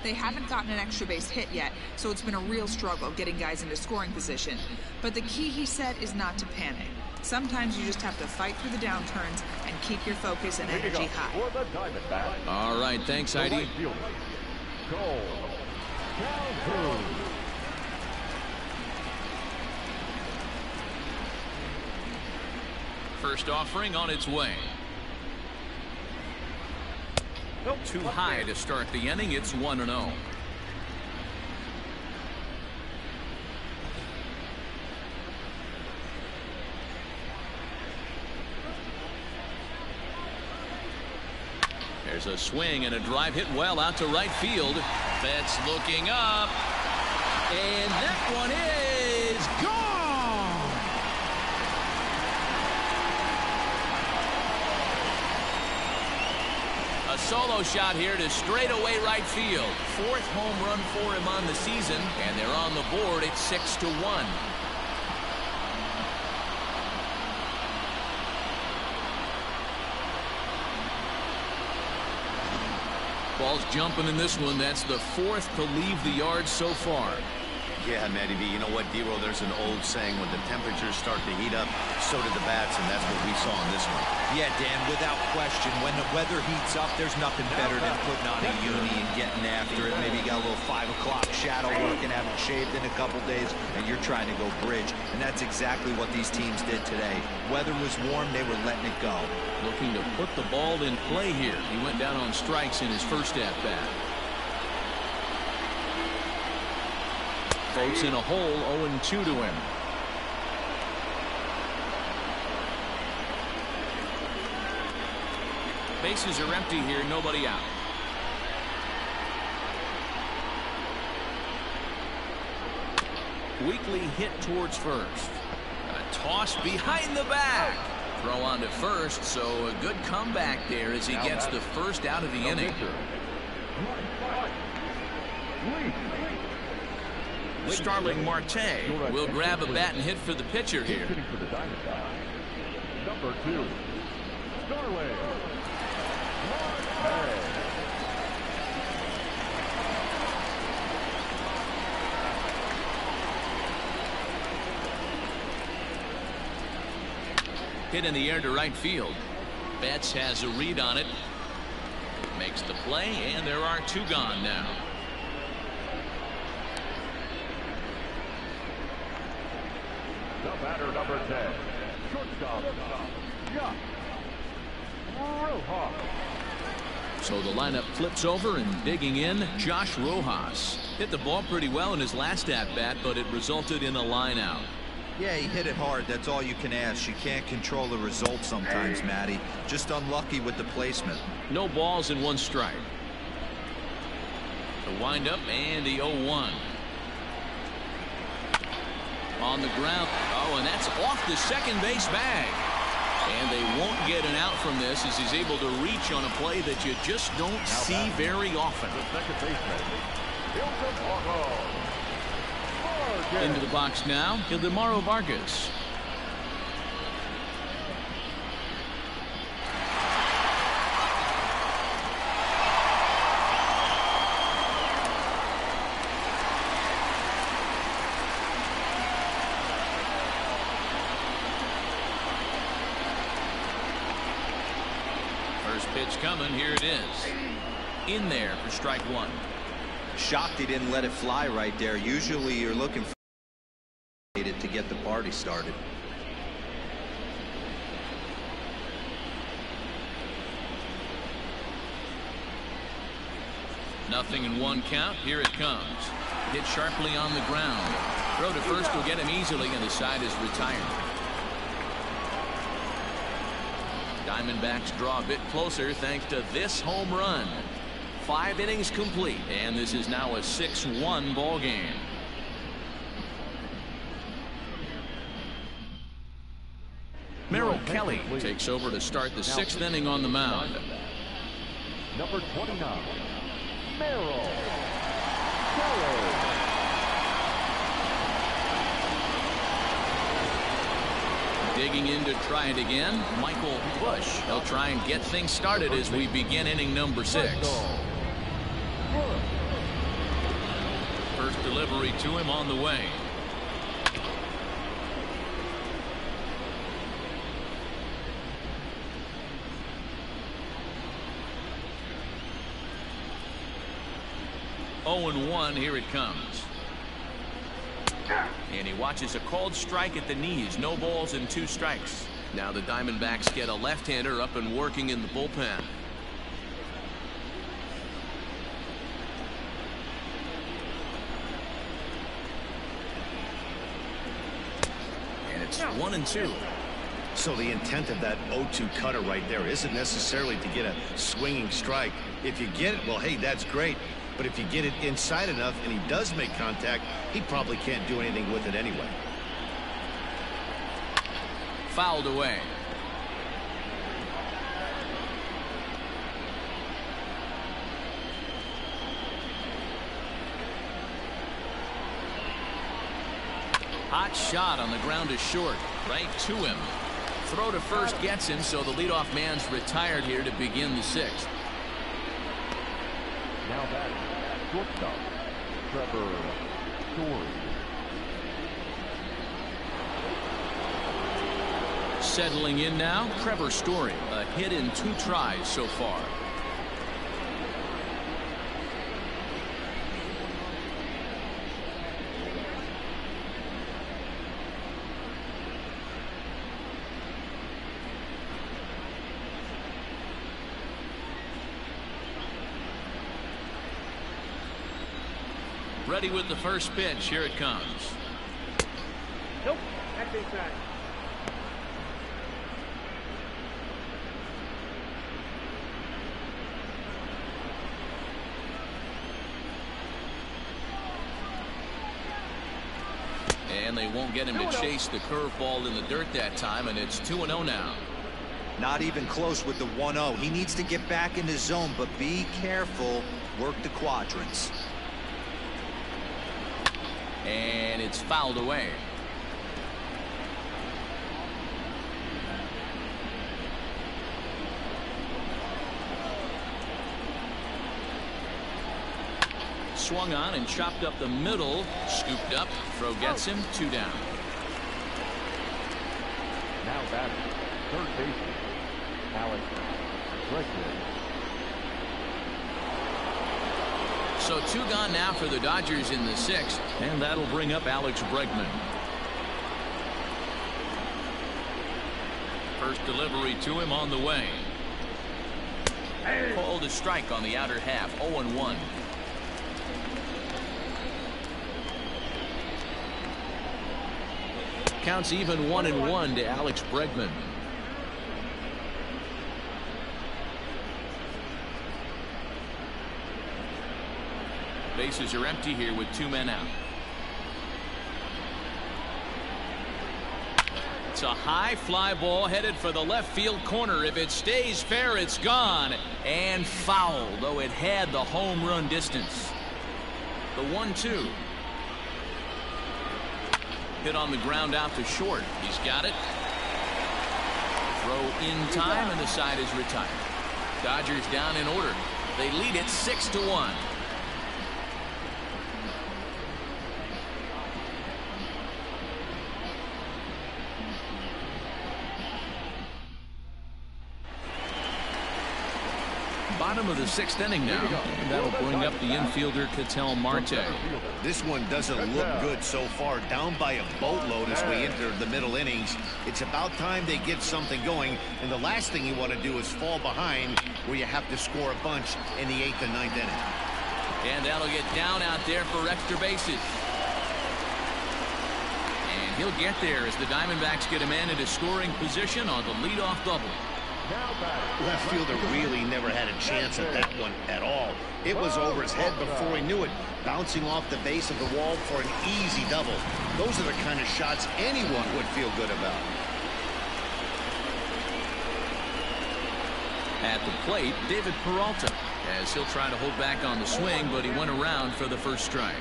They haven't gotten an extra base hit yet, so it's been a real struggle getting guys into scoring position. But the key, he said, is not to panic. Sometimes you just have to fight through the downturns and keep your focus and energy high. All right, thanks, Heidi. First offering on its way. Too high to start the inning. It's 1-0. There's a swing and a drive hit well out to right field. Betts looking up, and that one is gone. A solo shot here to straightaway right field. 4th home run for him on the season, and they're on the board at 6-1. Ball's jumping in this one. That's the 4th to leave the yard so far. Yeah, Matty B, you know what, D-Roll, there's an old saying, when the temperatures start to heat up, so do the bats, and that's what we saw in this one. Yeah, Dan, without question, when the weather heats up, there's nothing better than putting on a uni and getting after it. Maybe you got a little 5 o'clock shadow work and haven't shaved in a couple days, and you're trying to go bridge. And that's exactly what these teams did today. Weather was warm, they were letting it go. Looking to put the ball in play here. He went down on strikes in his first at-bat. Folks in a hole, 0-2 to him. Bases are empty here, nobody out. Weekly hit towards first. A toss behind the back. Throw on to first, so a good comeback there as he gets the first out of the inning. Starling Marte will grab a bat and hit for the pitcher here. Number 2, Starling Marte. Hit in the air to right field. Betts has a read on it. Makes the play, and there are 2 gone now. The batter, number 10, shortstop, Josh Rojas. So the lineup flips over, and digging in, Josh Rojas. Hit the ball pretty well in his last at-bat, but it resulted in a line out. Yeah, he hit it hard. That's all you can ask. You can't control the result sometimes, Matty. Just unlucky with the placement. No balls and 1 strike. The windup and the 0-1. On the ground. Oh, and that's off the second base bag. And they won't get an out from this as he's able to reach on a play that you just don't see very often. The second baseman, Ildemaro. Into the box now, Ildemaro Vargas. First pitch coming. Here it is. In there for strike 1. Shocked he didn't let it fly right there. Usually you're looking for it to get the party started. Nothing in 1 count. Here it comes. Hit sharply on the ground. Throw to first will get him easily, and the side is retired. Diamondbacks draw a bit closer thanks to this home run. 5 innings complete, and this is now a 6-1 ball game. Merrill Kelly takes over to start the 6th inning on the mound. Number 29, Merrill Kelly. Digging in to try it again, Michael Bush. He'll try and get things started as we begin inning number 6. First delivery to him on the way. Oh and 1, here it comes. And he watches a called strike at the knees. No balls and 2 strikes. Now the Diamondbacks get a left-hander up and working in the bullpen. And it's 1 and 2. So the intent of that 0-2 cutter right there isn't necessarily to get a swinging strike. If you get it, well, hey, that's great. But if you get it inside enough and he does make contact, he probably can't do anything with it anyway. Fouled away. Hot shot on the ground is short. Right to him. Throw to first gets him, so the leadoff man's retired here to begin the 6th. Now back, shortstop, Trevor Story. Settling in now, Trevor Story. A hit in 2 tries so far. Ready with the first pitch. Here it comes. Nope. That's inside. And they won't get him to chase the curveball in the dirt that time, and it's 2-0 now. Not even close with the 1-0. He needs to get back in the zone, but be careful. Work the quadrants. And it's fouled away. Swung on and chopped up the middle. Scooped up. Throw gets him. 2 down. Now back, third baseman, Alex Bregman. So 2 gone now for the Dodgers in the 6th, and that'll bring up Alex Bregman. First delivery to him on the way. Called a strike on the outer half. 0-1. Counts even 1-1 to Alex Bregman. Bases are empty here with 2 men out. It's a high fly ball headed for the left field corner. If it stays fair, it's gone and foul, though it had the home run distance. The 1-2. Hit on the ground out to short. He's got it. Throw in time, and the side is retired. Dodgers down in order. They lead it 6-1. Bottom of the 6th inning now. And that'll bring up the infielder Ketel Marte. This one doesn't look good so far. Down by a boatload as we enter the middle innings. It's about time they get something going. And the last thing you want to do is fall behind where you have to score a bunch in the 8th and 9th inning. And that'll get down out there for extra bases. he'll get there as the Diamondbacks get a man into scoring position on the leadoff double. Left fielder really never had a chance at that one at all. It was over his head before he knew it, bouncing off the base of the wall for an easy double. Those are the kind of shots anyone would feel good about. At the plate, David Peralta, as he'll try to hold back on the swing, but he went around for the first strike.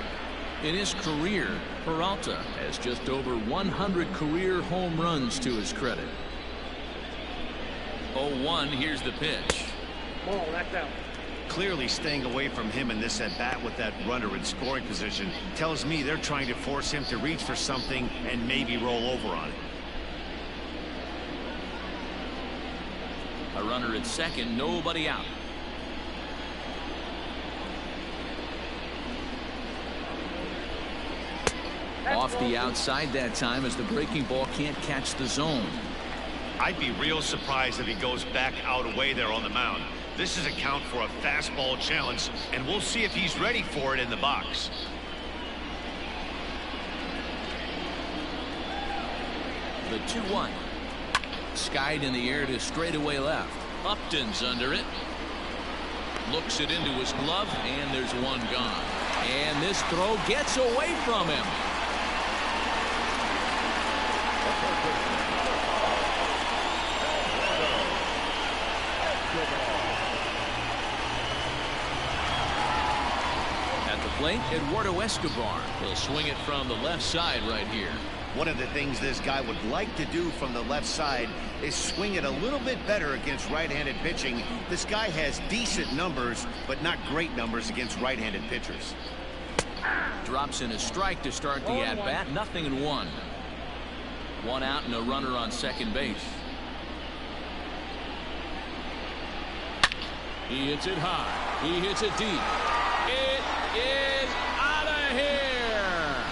In his career, Peralta has just over 100 career home runs to his credit. 0-1, here's the pitch. Ball, that's out. Clearly staying away from him in this at-bat with that runner in scoring position tells me they're trying to force him to reach for something and maybe roll over on it. A runner at second, nobody out. Off the outside that time as the breaking ball can't catch the zone. I'd be real surprised if he goes back out away there on the mound. This is a count for a fastball challenge, and we'll see if he's ready for it in the box. The 2-1. Skied in the air to straightaway left. Upton's under it. Looks it into his glove, and there's one gone. And this throw gets away from him. At the plate, Eduardo Escobar. He'll swing it from the left side right here. One of the things this guy would like to do from the left side is swing it a little bit better against right-handed pitching. This guy has decent numbers, but not great numbers against right-handed pitchers. Drops in a strike to start the at-bat. 0-1. One out and a runner on second base. He hits it high. He hits it deep. It is out of here.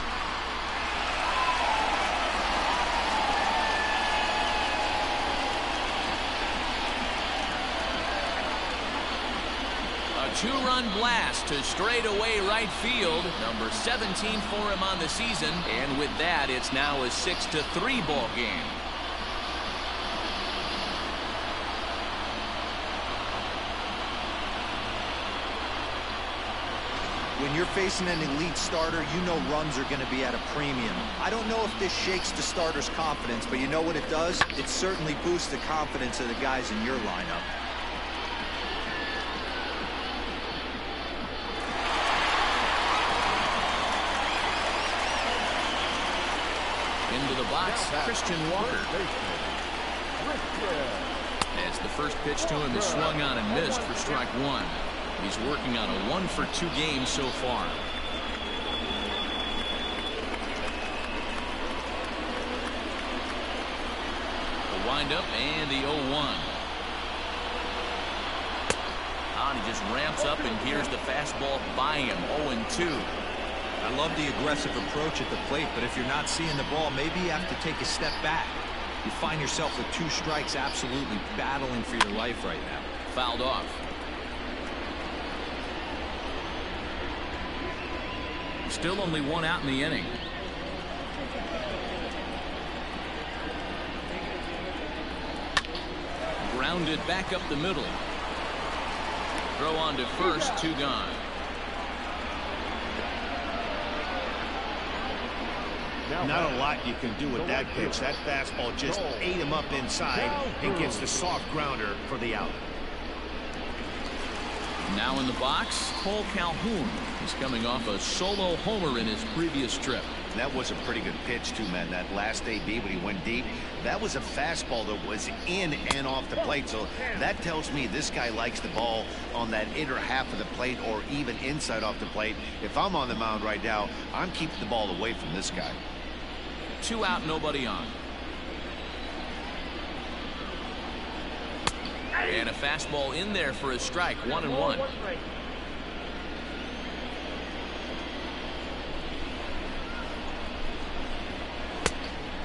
A two-run blast to straightaway right field. Number 17 for him on the season. And with that, it's now a 6-3 ball game. When you're facing an elite starter, you know runs are going to be at a premium. I don't know if this shakes the starter's confidence, but you know what it does? It certainly boosts the confidence of the guys in your lineup. Into the box, Christian Walker. As the first pitch to him is swung on and missed for strike one. He's working on a 1-for-2 game so far. The windup and the 0-1. And he just ramps up and gears the fastball by him. 0-2. I love the aggressive approach at the plate, but if you're not seeing the ball, maybe you have to take a step back. You find yourself with 2 strikes, absolutely battling for your life right now. Fouled off. Still only one out in the inning. Grounded back up the middle. Throw on to first, 2 gone. Not a lot you can do with that pitch. That fastball just ate him up inside and gets the soft grounder for the out. Now in the box, Cole Calhoun. He's coming off a solo homer in his previous trip. That was a pretty good pitch too, man. That last AB when he went deep, that was a fastball that was in and off the plate. So that tells me this guy likes the ball on that inner half of the plate or even inside off the plate. If I'm on the mound right now, I'm keeping the ball away from this guy. 2 out, nobody on. And a fastball in there for a strike. 1-1.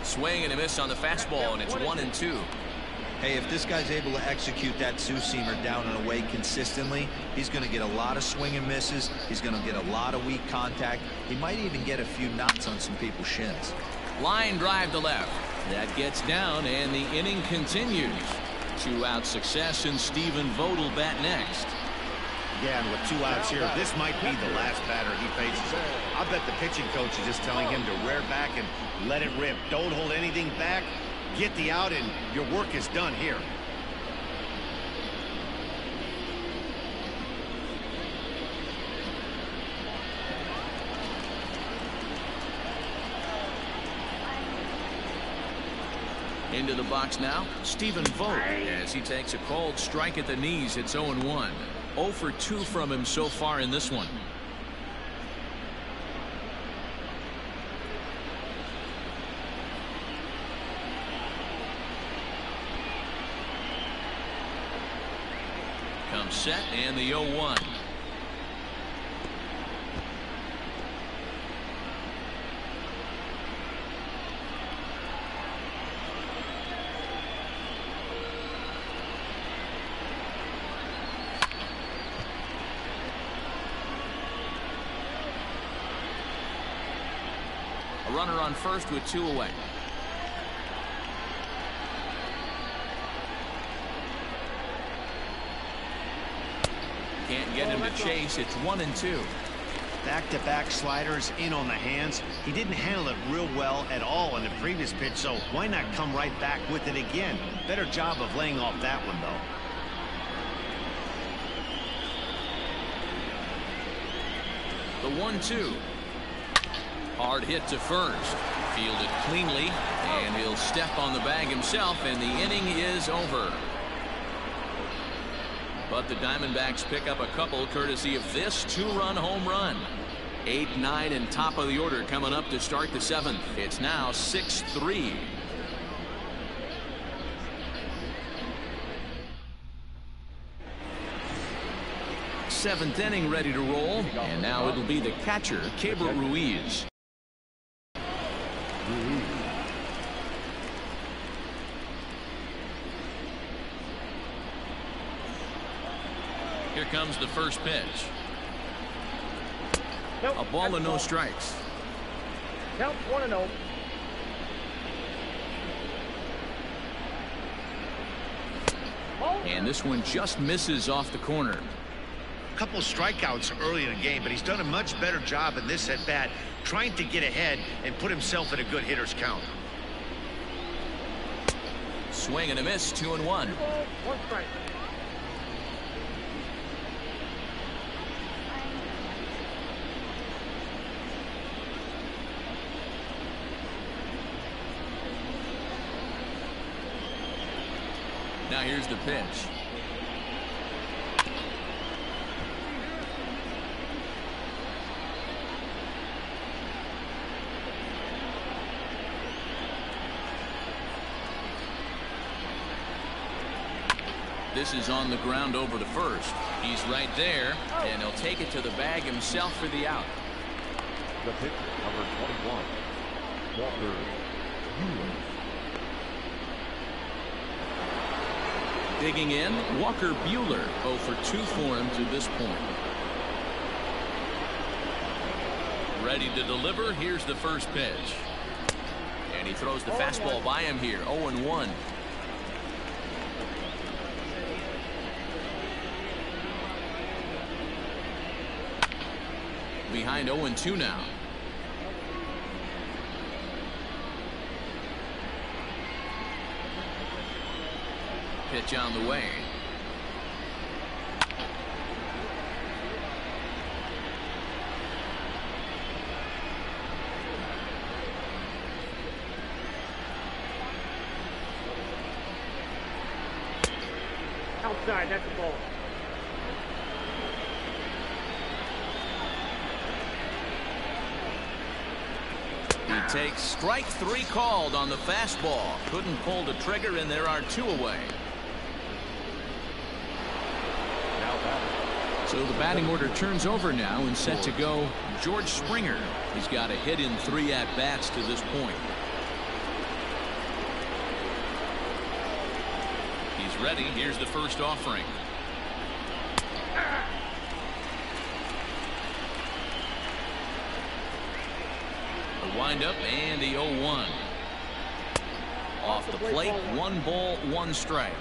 Swing and a miss on the fastball, and it's 1-2. Hey, if this guy's able to execute that two-seamer down and away consistently, he's going to get a lot of swing and misses. He's going to get a lot of weak contact. He might even get a few knots on some people's shins. Line drive to left. That gets down, and the inning continues. 2-out success, and Stephen Vogt will bat next. Yeah, and with 2 outs here, this might be the last batter he faces. I bet the pitching coach is just telling him to rear back and let it rip. Don't hold anything back. Get the out, and your work is done here. Into the box now, Stephen Vogt, as he takes a cold strike at the knees. It's 0-1. 0 for 2 from him so far in this one. Comes set, and the 0-1. A runner on first with 2 away. Can't get him to chase. It's 1-2. Back-to-back sliders in on the hands. He didn't handle it real well at all in the previous pitch, so why not come right back with it again? Better job of laying off that one, though. The 1-2. Hard hit to first. Fielded cleanly, and he'll step on the bag himself, and the inning is over. But the Diamondbacks pick up a couple courtesy of this 2-run home run. 8, 9, and top of the order coming up to start the 7th. It's now 6-3. Seventh inning ready to roll, and now it'll be the catcher, Keibert Ruiz. Here comes the first pitch. A ball and no strikes. Count 1-0. And this one just misses off the corner. A couple strikeouts early in the game, but he's done a much better job in this at bat, trying to get ahead and put himself in a good hitter's count. Swing and a miss, 2-1. 1 strike. Now here's the pitch. This is on the ground over to first. He's right there, and he'll take it to the bag himself for the out. The pitcher, number 21, Walker Buehler. Digging in, Walker Buehler, 0 for 2 for him to this point. Ready to deliver. Here's the first pitch. And he throws the fastball by him here, 0-1. Behind 0-2 now. Pitch on the way. Outside, that's the ball. He takes strike 3 called on the fastball. Couldn't pull the trigger, and there are 2 away. So the batting order turns over now, and set to go George Springer. He's got a hit in 3 at-bats to this point. He's ready. Here's the first offering. The windup and the 0-1. Off the plate, 1 ball, 1 strike.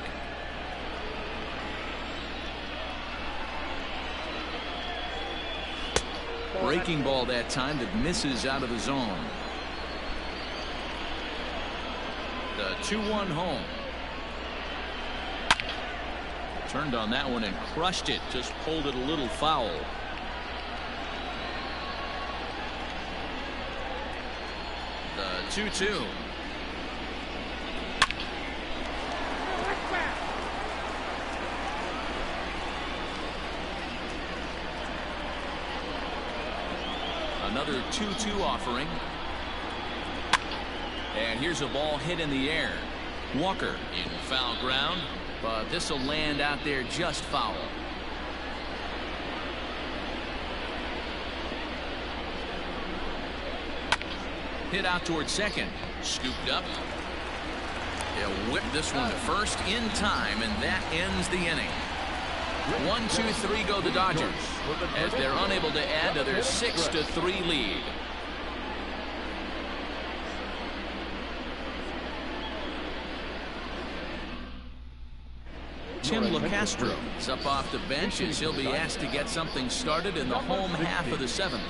Breaking ball that time that misses out of the zone. The 2-1 home. Turned on that one and crushed it. Just pulled it a little foul. The 2-2. Another 2-2 offering. And here's a ball hit in the air. Walker in foul ground, but this will land out there just foul. Hit out towards second. Scooped up. They'll whip this one to first in time, and that ends the inning. 1, 2, 3 go the Dodgers as they're unable to add to their 6-3 lead. Tim LeCastro is up off the bench as he'll be asked to get something started in the home half of the 7th.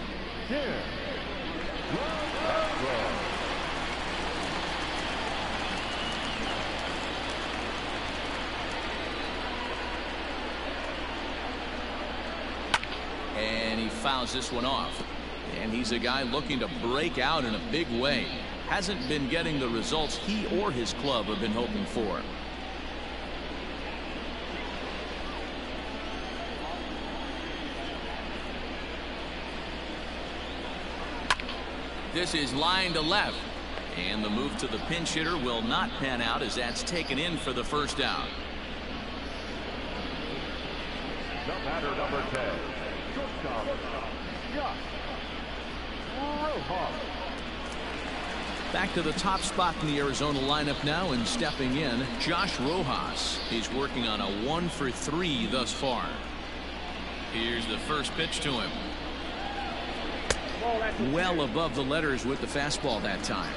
And he fouls this one off. And he's a guy looking to break out in a big way. Hasn't been getting the results he or his club have been hoping for. This is line to left. And the move to the pinch hitter will not pan out as that's taken in for the first out. The batter, number 10. Back to the top spot in the Arizona lineup now, and stepping in, Josh Rojas. He's working on a 1-for-3 thus far. Here's the first pitch to him. Well above the letters with the fastball that time.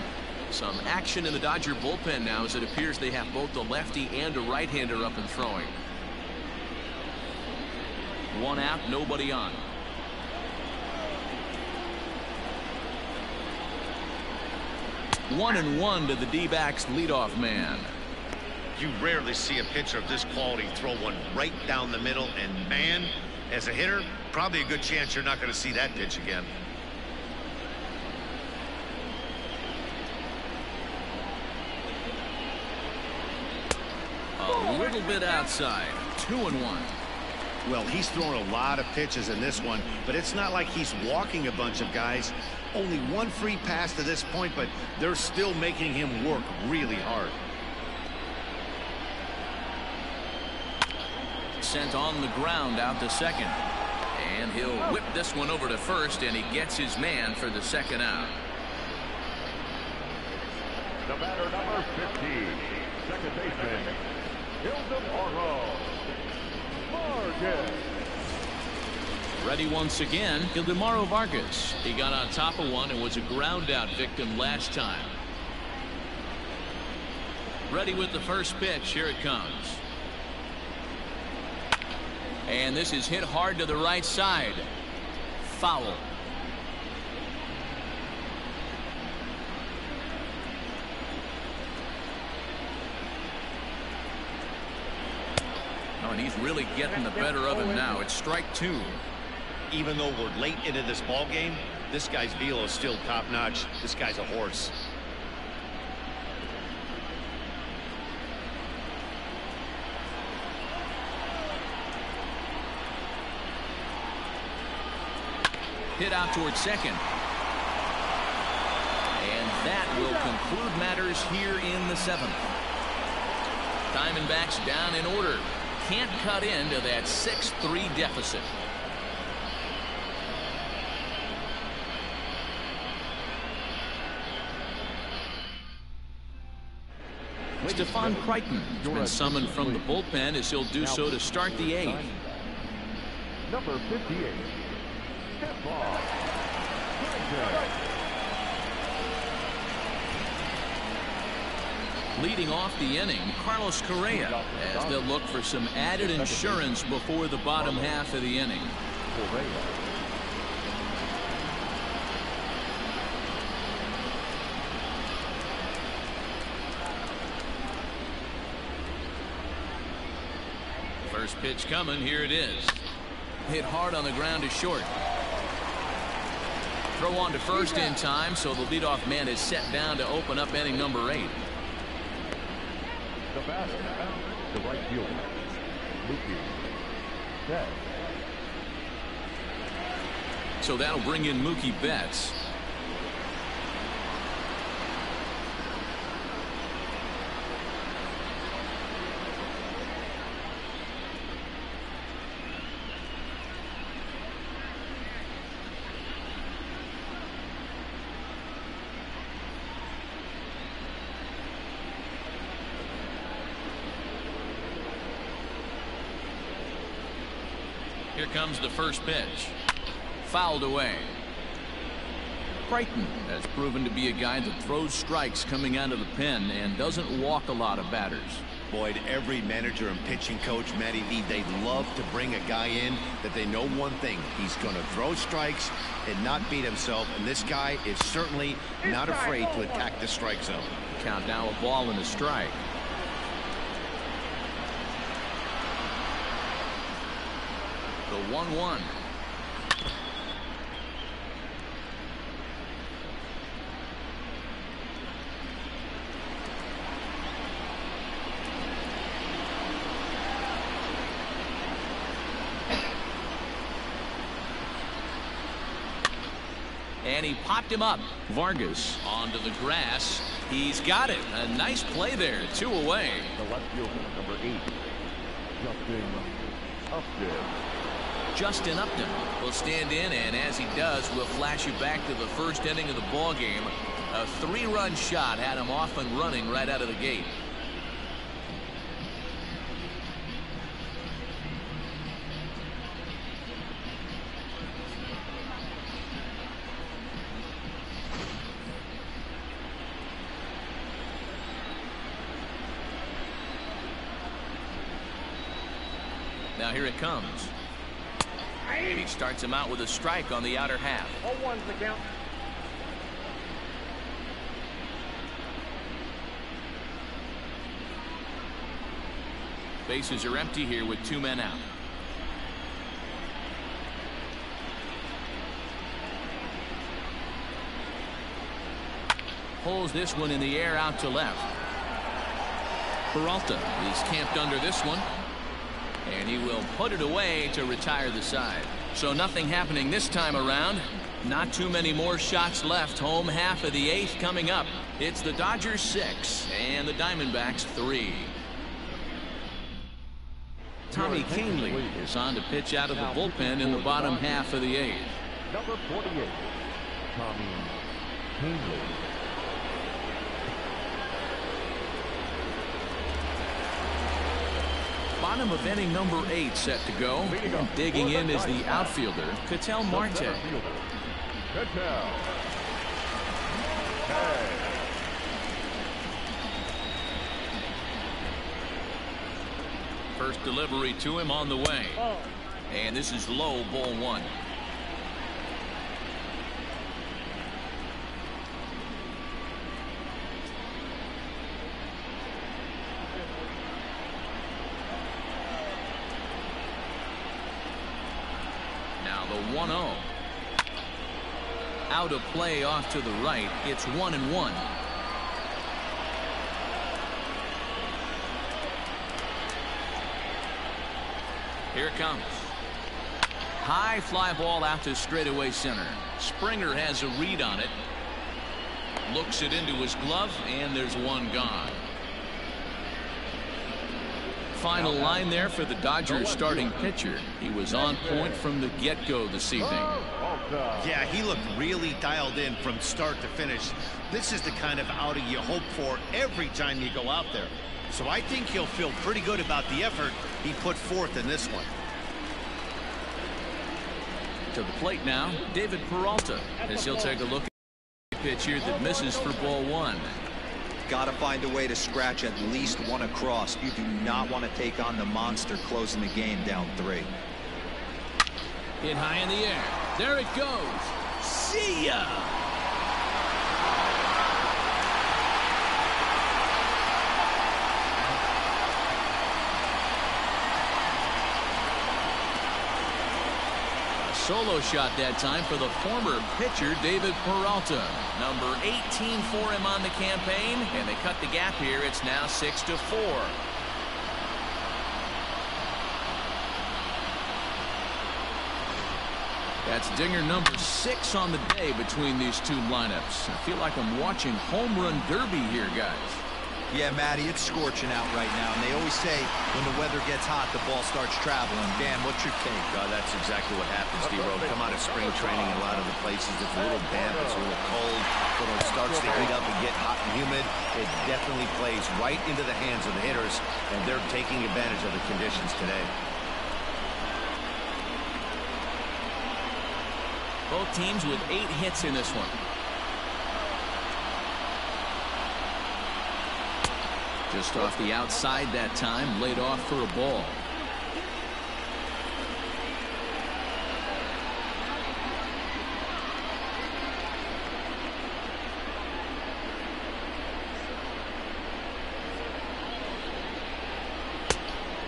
Some action in the Dodger bullpen now as it appears they have both the lefty and a right-hander up and throwing. 1 out, nobody on. 1-1 to the D-backs leadoff man. You rarely see a pitcher of this quality throw one right down the middle, and man, as a hitter, probably a good chance you're not going to see that pitch again. A little bit outside. 2-1. Well, he's thrown a lot of pitches in this one, but it's not like he's walking a bunch of guys. Only 1 free pass to this point, but they're still making him work really hard. Sent on the ground out to second. And he'll whip this one over to first, and he gets his man for the second out. The batter, number 15. Second baseman, Ildemaro. Ready once again, Ildemaro Vargas. He got on top of one and was a ground out victim last time. Ready with the first pitch. Here it comes. And this is hit hard to the right side. Foul. Oh, and he's really getting the better of him now. It's strike 2. Even though we're late into this ball game, this guy's velo is still top notch. This guy's a horse. Hit out towards second. And that will conclude matters here in the 7th. Diamondbacks down in order. Can't cut into that 6-3 deficit. Stephon Crichton has been summoned from the bullpen as he'll do so to start the 8th. Number 58. leading off the inning, Carlos Correa, as they'll look for some added insurance before the bottom half of the inning. First pitch coming. Here it is. Hit hard on the ground to short. Throw on to first in time, so the leadoff man is set down to open up inning number 8. The batter, the right fielder, Mookie Betts. So that'll bring in Mookie Betts. Here comes the first pitch. Fouled away. Crichton has proven to be a guy that throws strikes coming out of the pen and doesn't walk a lot of batters. Boyd, every manager and pitching coach, Matty V, they love to bring a guy in that they know one thing. He's going to throw strikes and not beat himself, and this guy is certainly not afraid to attack the strike zone. Count now a ball and a strike. The 1-1. And he popped him up. Vargas onto the grass. He's got it. A nice play there. 2 away. The left fielder, number 8, Justin Upton will stand in, and as he does, we'll flash you back to the first inning of the ball game. A 3-run shot had him off and running right out of the gate. Now here it comes. And he starts him out with a strike on the outer half. 0-1's the count. Bases are empty here with 2 men out. Pulls this one in the air out to left. Peralta is camped under this one. And he will put it away to retire the side. So nothing happening this time around. Not too many more shots left. Home half of the 8th coming up. It's the Dodgers 6 and the Diamondbacks 3. Tommy Kahnle is on to pitch out of the bullpen in the bottom half of the 8th. number 48, Tommy Kahnle. Bottom of inning number 8 set to go. And digging in is the outfielder, Ketel Marte. First delivery to him on the way. And this is low, ball 1. Now the 1-0. Out of play off to the right. It's 1-1. Here it comes. High fly ball out to straightaway center. Springer has a read on it. Looks it into his glove, and there's one gone. Final line there for the Dodgers starting pitcher. He was on point from the get-go this evening. Yeah, he looked really dialed in from start to finish. This is the kind of outing you hope for every time you go out there. So I think he'll feel pretty good about the effort he put forth in this one. To the plate now, David Peralta, as he'll take a look at the pitch here that misses for ball 1. got to find a way to scratch at least one across. You do not want to take on the monster closing the game down 3. Hit high in the air. There it goes. See ya! Solo shot that time for the former pitcher, David Peralta. Number 18 for him on the campaign, and they cut the gap here. It's now 6-4. That's dinger number 6 on the day between these two lineups. I feel like I'm watching home run derby here, guys. Yeah, Matty, it's scorching out right now, and they always say when the weather gets hot, the ball starts traveling. Dan, what's your take? That's exactly what happens, D-Road. Come out of spring training in a lot of the places. It's a little damp, it's a little cold. When it starts to heat up and get hot and humid, it definitely plays right into the hands of the hitters, and they're taking advantage of the conditions today. Both teams with 8 hits in this one. Just off the outside that time, laid off for a ball.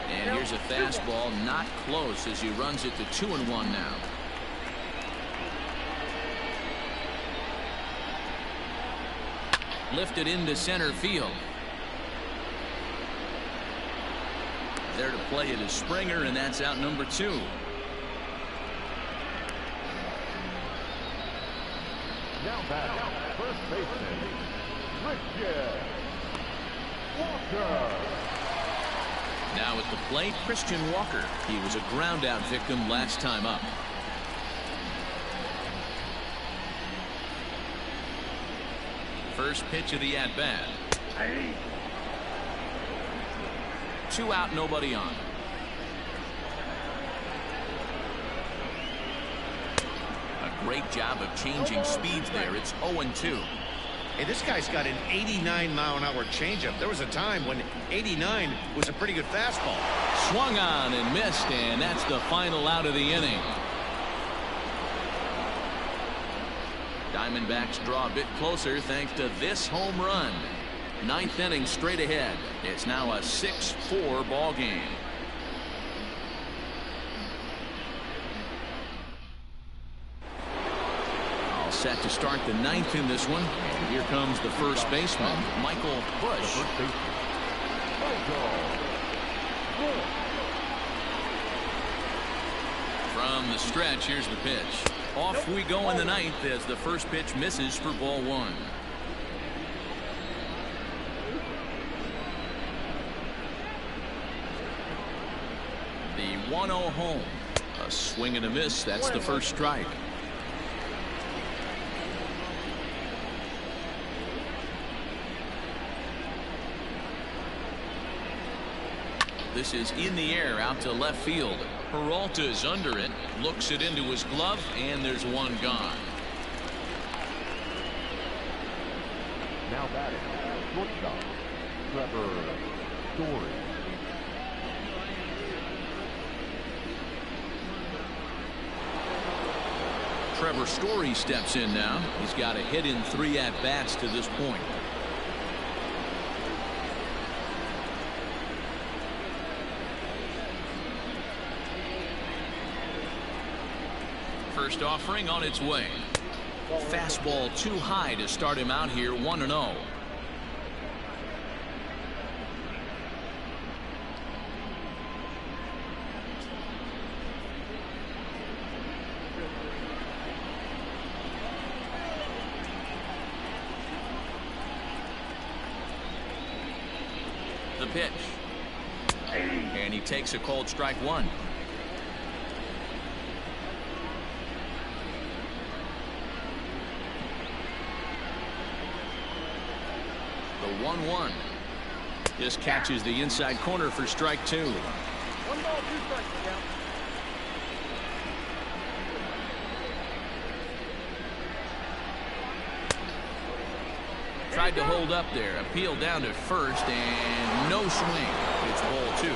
And here's a fastball, not close as he runs it to 2-1 now. Lifted into center field. There to play it is Springer, and that's out number 2. Now back, first baseman, Christian Walker. Now at the plate, Christian Walker. He was a ground-out victim last time up. First pitch of the at-bat. 2 out, nobody on. A great job of changing speeds there. It's 0-2. Hey, this guy's got an 89-mile-an-hour changeup. There was a time when 89 was a pretty good fastball. Swung on and missed, and that's the final out of the inning. Diamondbacks draw a bit closer thanks to this home run. 9th inning straight ahead. It's now a 6-4 ball game. All set to start the 9th in this one. And here comes the first baseman, Michael Busch. From the stretch, here's the pitch. Off we go in the 9th as the first pitch misses for ball 1. The 1-0 home. A swing and a miss. That's the first strike. This is in the air out to left field. Peralta's under it. Looks it into his glove, and there's one gone. Now batting, shortstop, Trevor Story. Trevor Story steps in now. He's got a hit in 3 at-bats to this point. First offering on its way. Fastball too high to start him out here, 1-0. The pitch. And he takes a cold strike 1. The 1-1. Just catches the inside corner for strike 2. 1 ball, 2 strikes. Down. Tried to hold up there. Appeal down to first, and no swing. It's ball 2.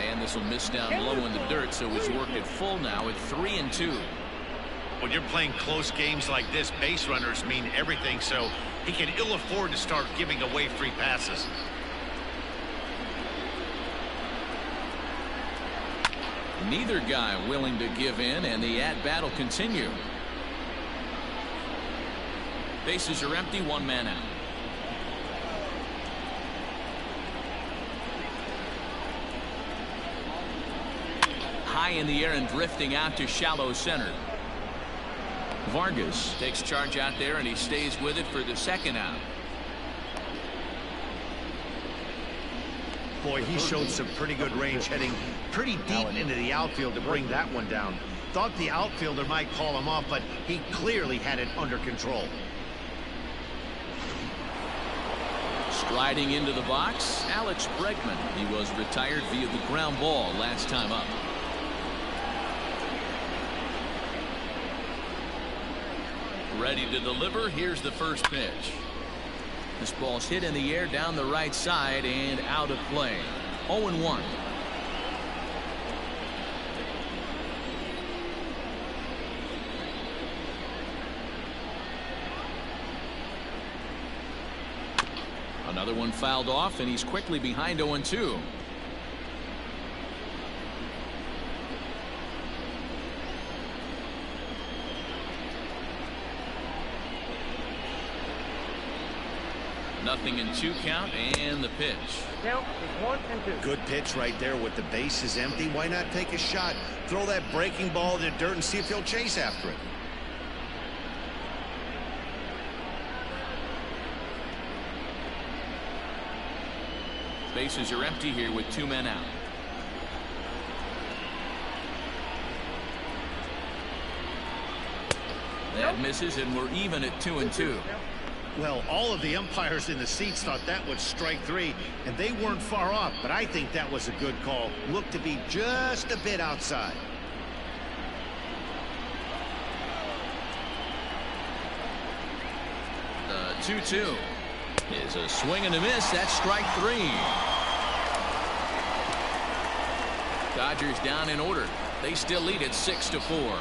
And this will miss down low in the dirt, so he's worked it full now at 3-2. When you're playing close games like this, base runners mean everything, so he can ill afford to start giving away free passes. Neither guy willing to give in, and the at-bat will continue. Bases are empty, 1 man out. High in the air and drifting out to shallow center. Vargas takes charge out there, and he stays with it for the 2nd out. Boy, he showed some pretty good range, heading pretty deep into the outfield to bring that one down. Thought the outfielder might call him off, but he clearly had it under control. Striding into the box, Alex Bregman. He was retired via the ground ball last time up. Ready to deliver. Here's the first pitch. This ball's hit in the air down the right side and out of play. 0-1. Another one fouled off, and he's quickly behind 0-2. Nothing in 2 count, and the pitch. Count is 1-2. Good pitch right there with the bases empty. Why not take a shot? Throw that breaking ball in the dirt and see if he'll chase after it. Bases are empty here with 2 men out. That misses, and we're even at 2-2. Well, all of the umpires in the seats thought that was strike 3, and they weren't far off, but I think that was a good call. Looked to be just a bit outside. The 2-2 is a swing and a miss. That's strike 3. Dodgers down in order. They still lead at 6-4.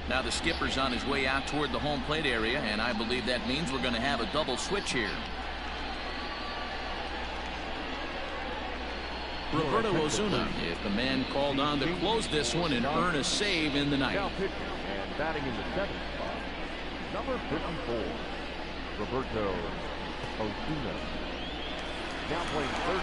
Now the skipper's on his way out toward the home plate area, and I believe that means we're going to have a double switch here. Roberto Ozuna is the man called on to close this one and earn a save in the ninth. Now pitching and batting in the 7th spot, number 54, Roberto Ozuna. Now playing third.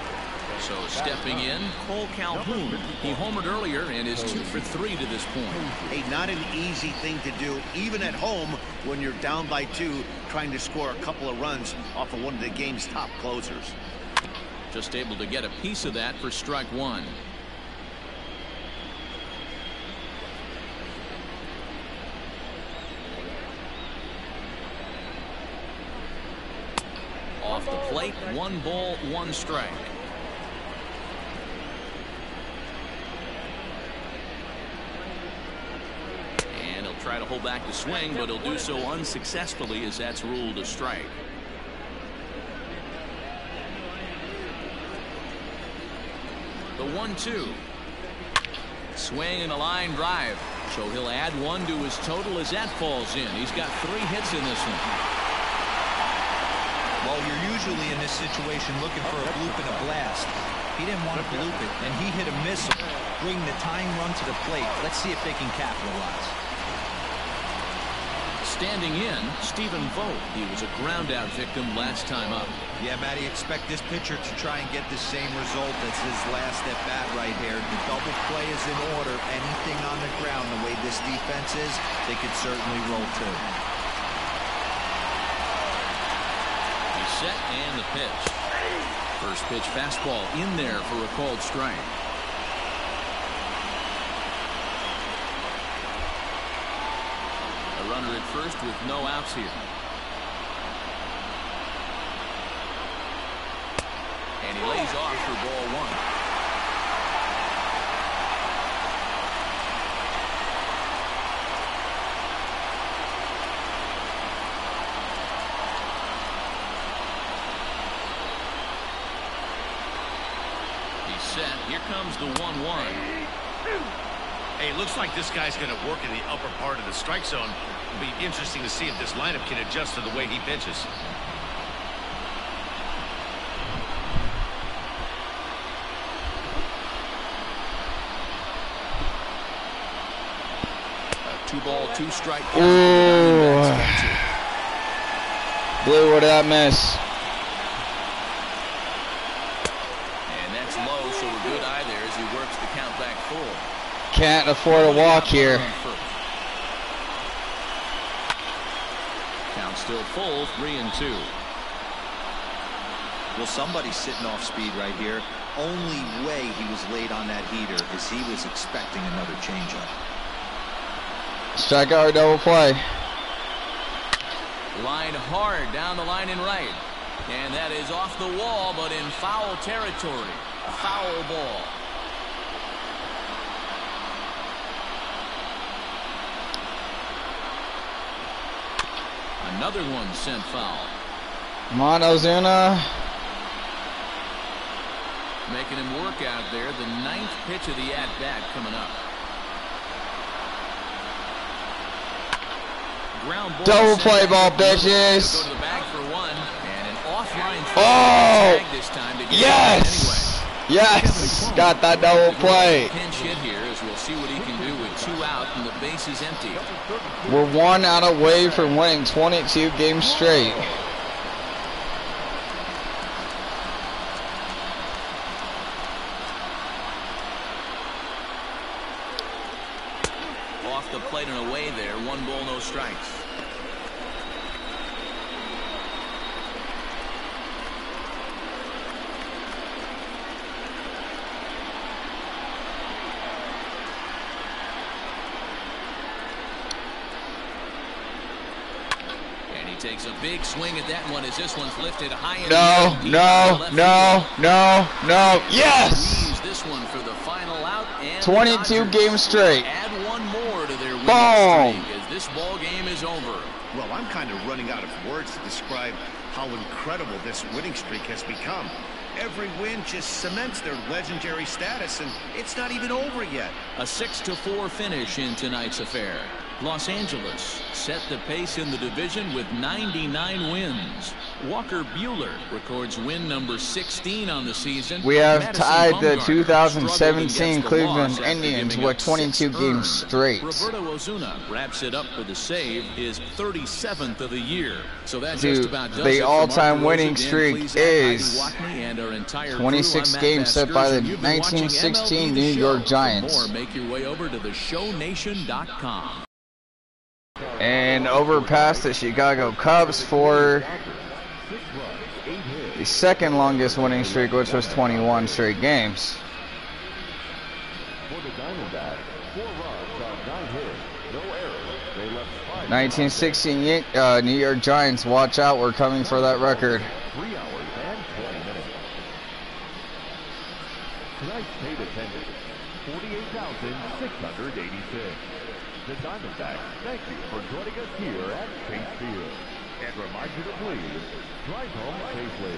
So stepping in, Cole Calhoun. He homered earlier and is 2 for 3 to this point. Hey, not an easy thing to do, even at home when you're down by 2, trying to score a couple of runs off of one of the game's top closers. Just able to get a piece of that for strike 1. Off the plate, 1 ball, 1 strike. And he'll try to hold back the swing, but he'll do so unsuccessfully as that's ruled a strike. The 1-2. Swing and a line drive. So he'll add 1 to his total as that falls in. He's got 3 hits in this one. Well, you're usually in this situation looking for a bloop and a blast. He didn't want to bloop it, and he hit a missile, bringing the tying run to the plate. Let's see if they can capitalize. Standing in, Stephen Vogt. He was a ground-out victim last time up. Yeah, Matty, expect this pitcher to try and get the same result as his last at-bat right here. The double play is in order. Anything on the ground, the way this defense is, they could certainly roll too. Set and the pitch. First pitch fastball in there for a called strike. A runner at first with no outs here. And he lays off for ball one. Set. Here comes the 1-1. Hey, looks like this guy's going to work in the upper part of the strike zone. It'll be interesting to see if this lineup can adjust to the way he pitches. A 2-ball, 2-strike. Ooh. Blue, where did that miss? Can't afford a walk here. Count still full, 3-2. Well, somebody's sitting off speed right here. Only way he was late on that heater is he was expecting another changeup. Strikeout or double play. Line hard down the line and right. And that is off the wall, but in foul territory. A foul ball. Another one sent foul. Come on, Ozuna. Making him work out there. The 9th pitch of the at-bat coming up. Ground ball. Double play ball, bitches. Go to the bag for one. And an offline oh, this time to get yes. Yes. Got that double play. Pinch hit here as we'll see what he can do with 2 out and the base is empty. We're 1 out away from winning 22 games straight. Off the plate and away there. 1 ball, no strikes. Takes a big swing at that one as this one's lifted high. No. Yes! This one for the final out, and 22 games straight. Add 1 more to their winning streak as this ball game is over. Well, I'm kind of running out of words to describe how incredible this winning streak has become. Every win just cements their legendary status, and it's not even over yet. A 6-4 finish in tonight's affair. Los Angeles set the pace in the division with 99 wins. Walker Buehler records win number 16 on the season. We have tied the 2017 Cleveland Indians with 22 games straight. Roberto Ozuna wraps it up for the save, his 37th of the year. So that just about does the it. all-time winning streak is 26 games set by the 1916 New York Giants. Make your way over to theshownation.com. And over past the Chicago Cubs for the second longest winning streak, which was 21 straight games. For the Diamondbacks, 4 runs on 9 hits, no errors. They left 5. 1916 New York Giants, watch out, we're coming for that record. 3 hours and 20 minutes. Tonight's paid attendance, 48,686. The Diamondbacks thank you for joining us here at Chase Field and remind you to please drive home safely.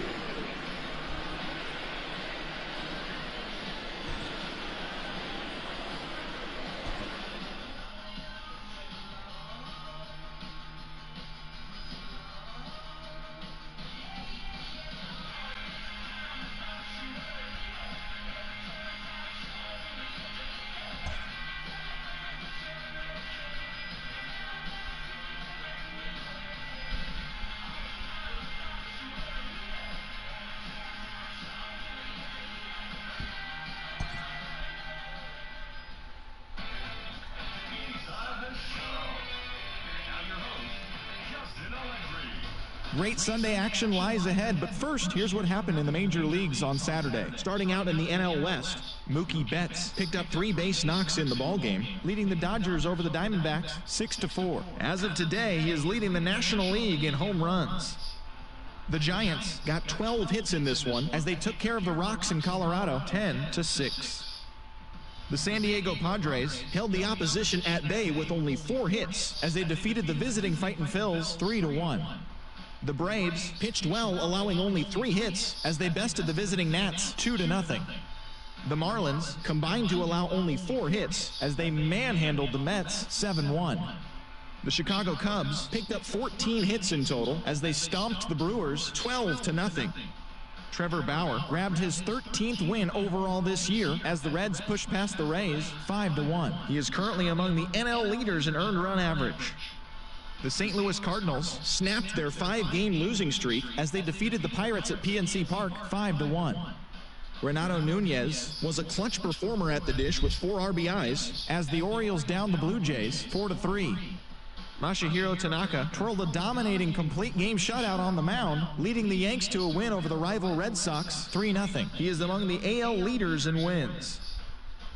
Great Sunday action lies ahead, but first, here's what happened in the major leagues on Saturday. Starting out in the NL West, Mookie Betts picked up 3 base knocks in the ballgame, leading the Dodgers over the Diamondbacks 6-4. As of today, he is leading the National League in home runs. The Giants got 12 hits in this one as they took care of the Rocks in Colorado 10-6. The San Diego Padres held the opposition at bay with only 4 hits as they defeated the visiting Fightin' Phils 3-1. The Braves pitched well, allowing only 3 hits as they bested the visiting Nats 2-0. The Marlins combined to allow only 4 hits as they manhandled the Mets 7-1. The Chicago Cubs picked up 14 hits in total as they stomped the Brewers 12-0. Trevor Bauer grabbed his 13th win overall this year as the Reds pushed past the Rays 5-1. He is currently among the NL leaders in earned run average. The St. Louis Cardinals snapped their 5-game losing streak as they defeated the Pirates at PNC Park 5-1. Renato Nunez was a clutch performer at the dish with 4 RBIs as the Orioles downed the Blue Jays 4-3. Masahiro Tanaka twirled a dominating complete game shutout on the mound, leading the Yanks to a win over the rival Red Sox 3-0. He is among the AL leaders in wins.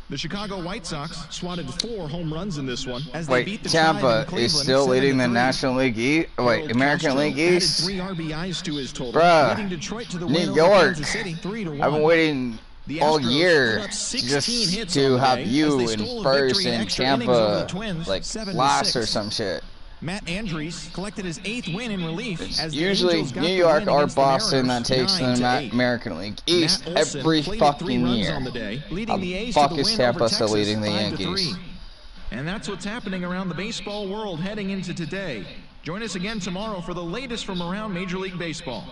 The Chicago White Sox swatted 4 home runs in this one as they beat the Tampa is still leading the National League East. Wait, American League East. 3 RBIs to his total, Bruh, leading Detroit to the New win York. over Kansas City 3-1. I've been waiting The all Astros year put up 16 just hits to on the have day you as they in stole a first victory in in extra innings over the Tampa, Twins, like 7-6. last or some shit. Matt Andrews collected his 8th win in relief as the Usually Angels got New the York win or against the Boston that Mariners, takes the 9-8. American League East Matt Olson every played at 3 fucking runs year. on the day, leading How the the A's fuck to the is win Tampa over still Texas, leading the 5-3. Yankees? And that's what's happening around the baseball world heading into today. Join us again tomorrow for the latest from around Major League Baseball.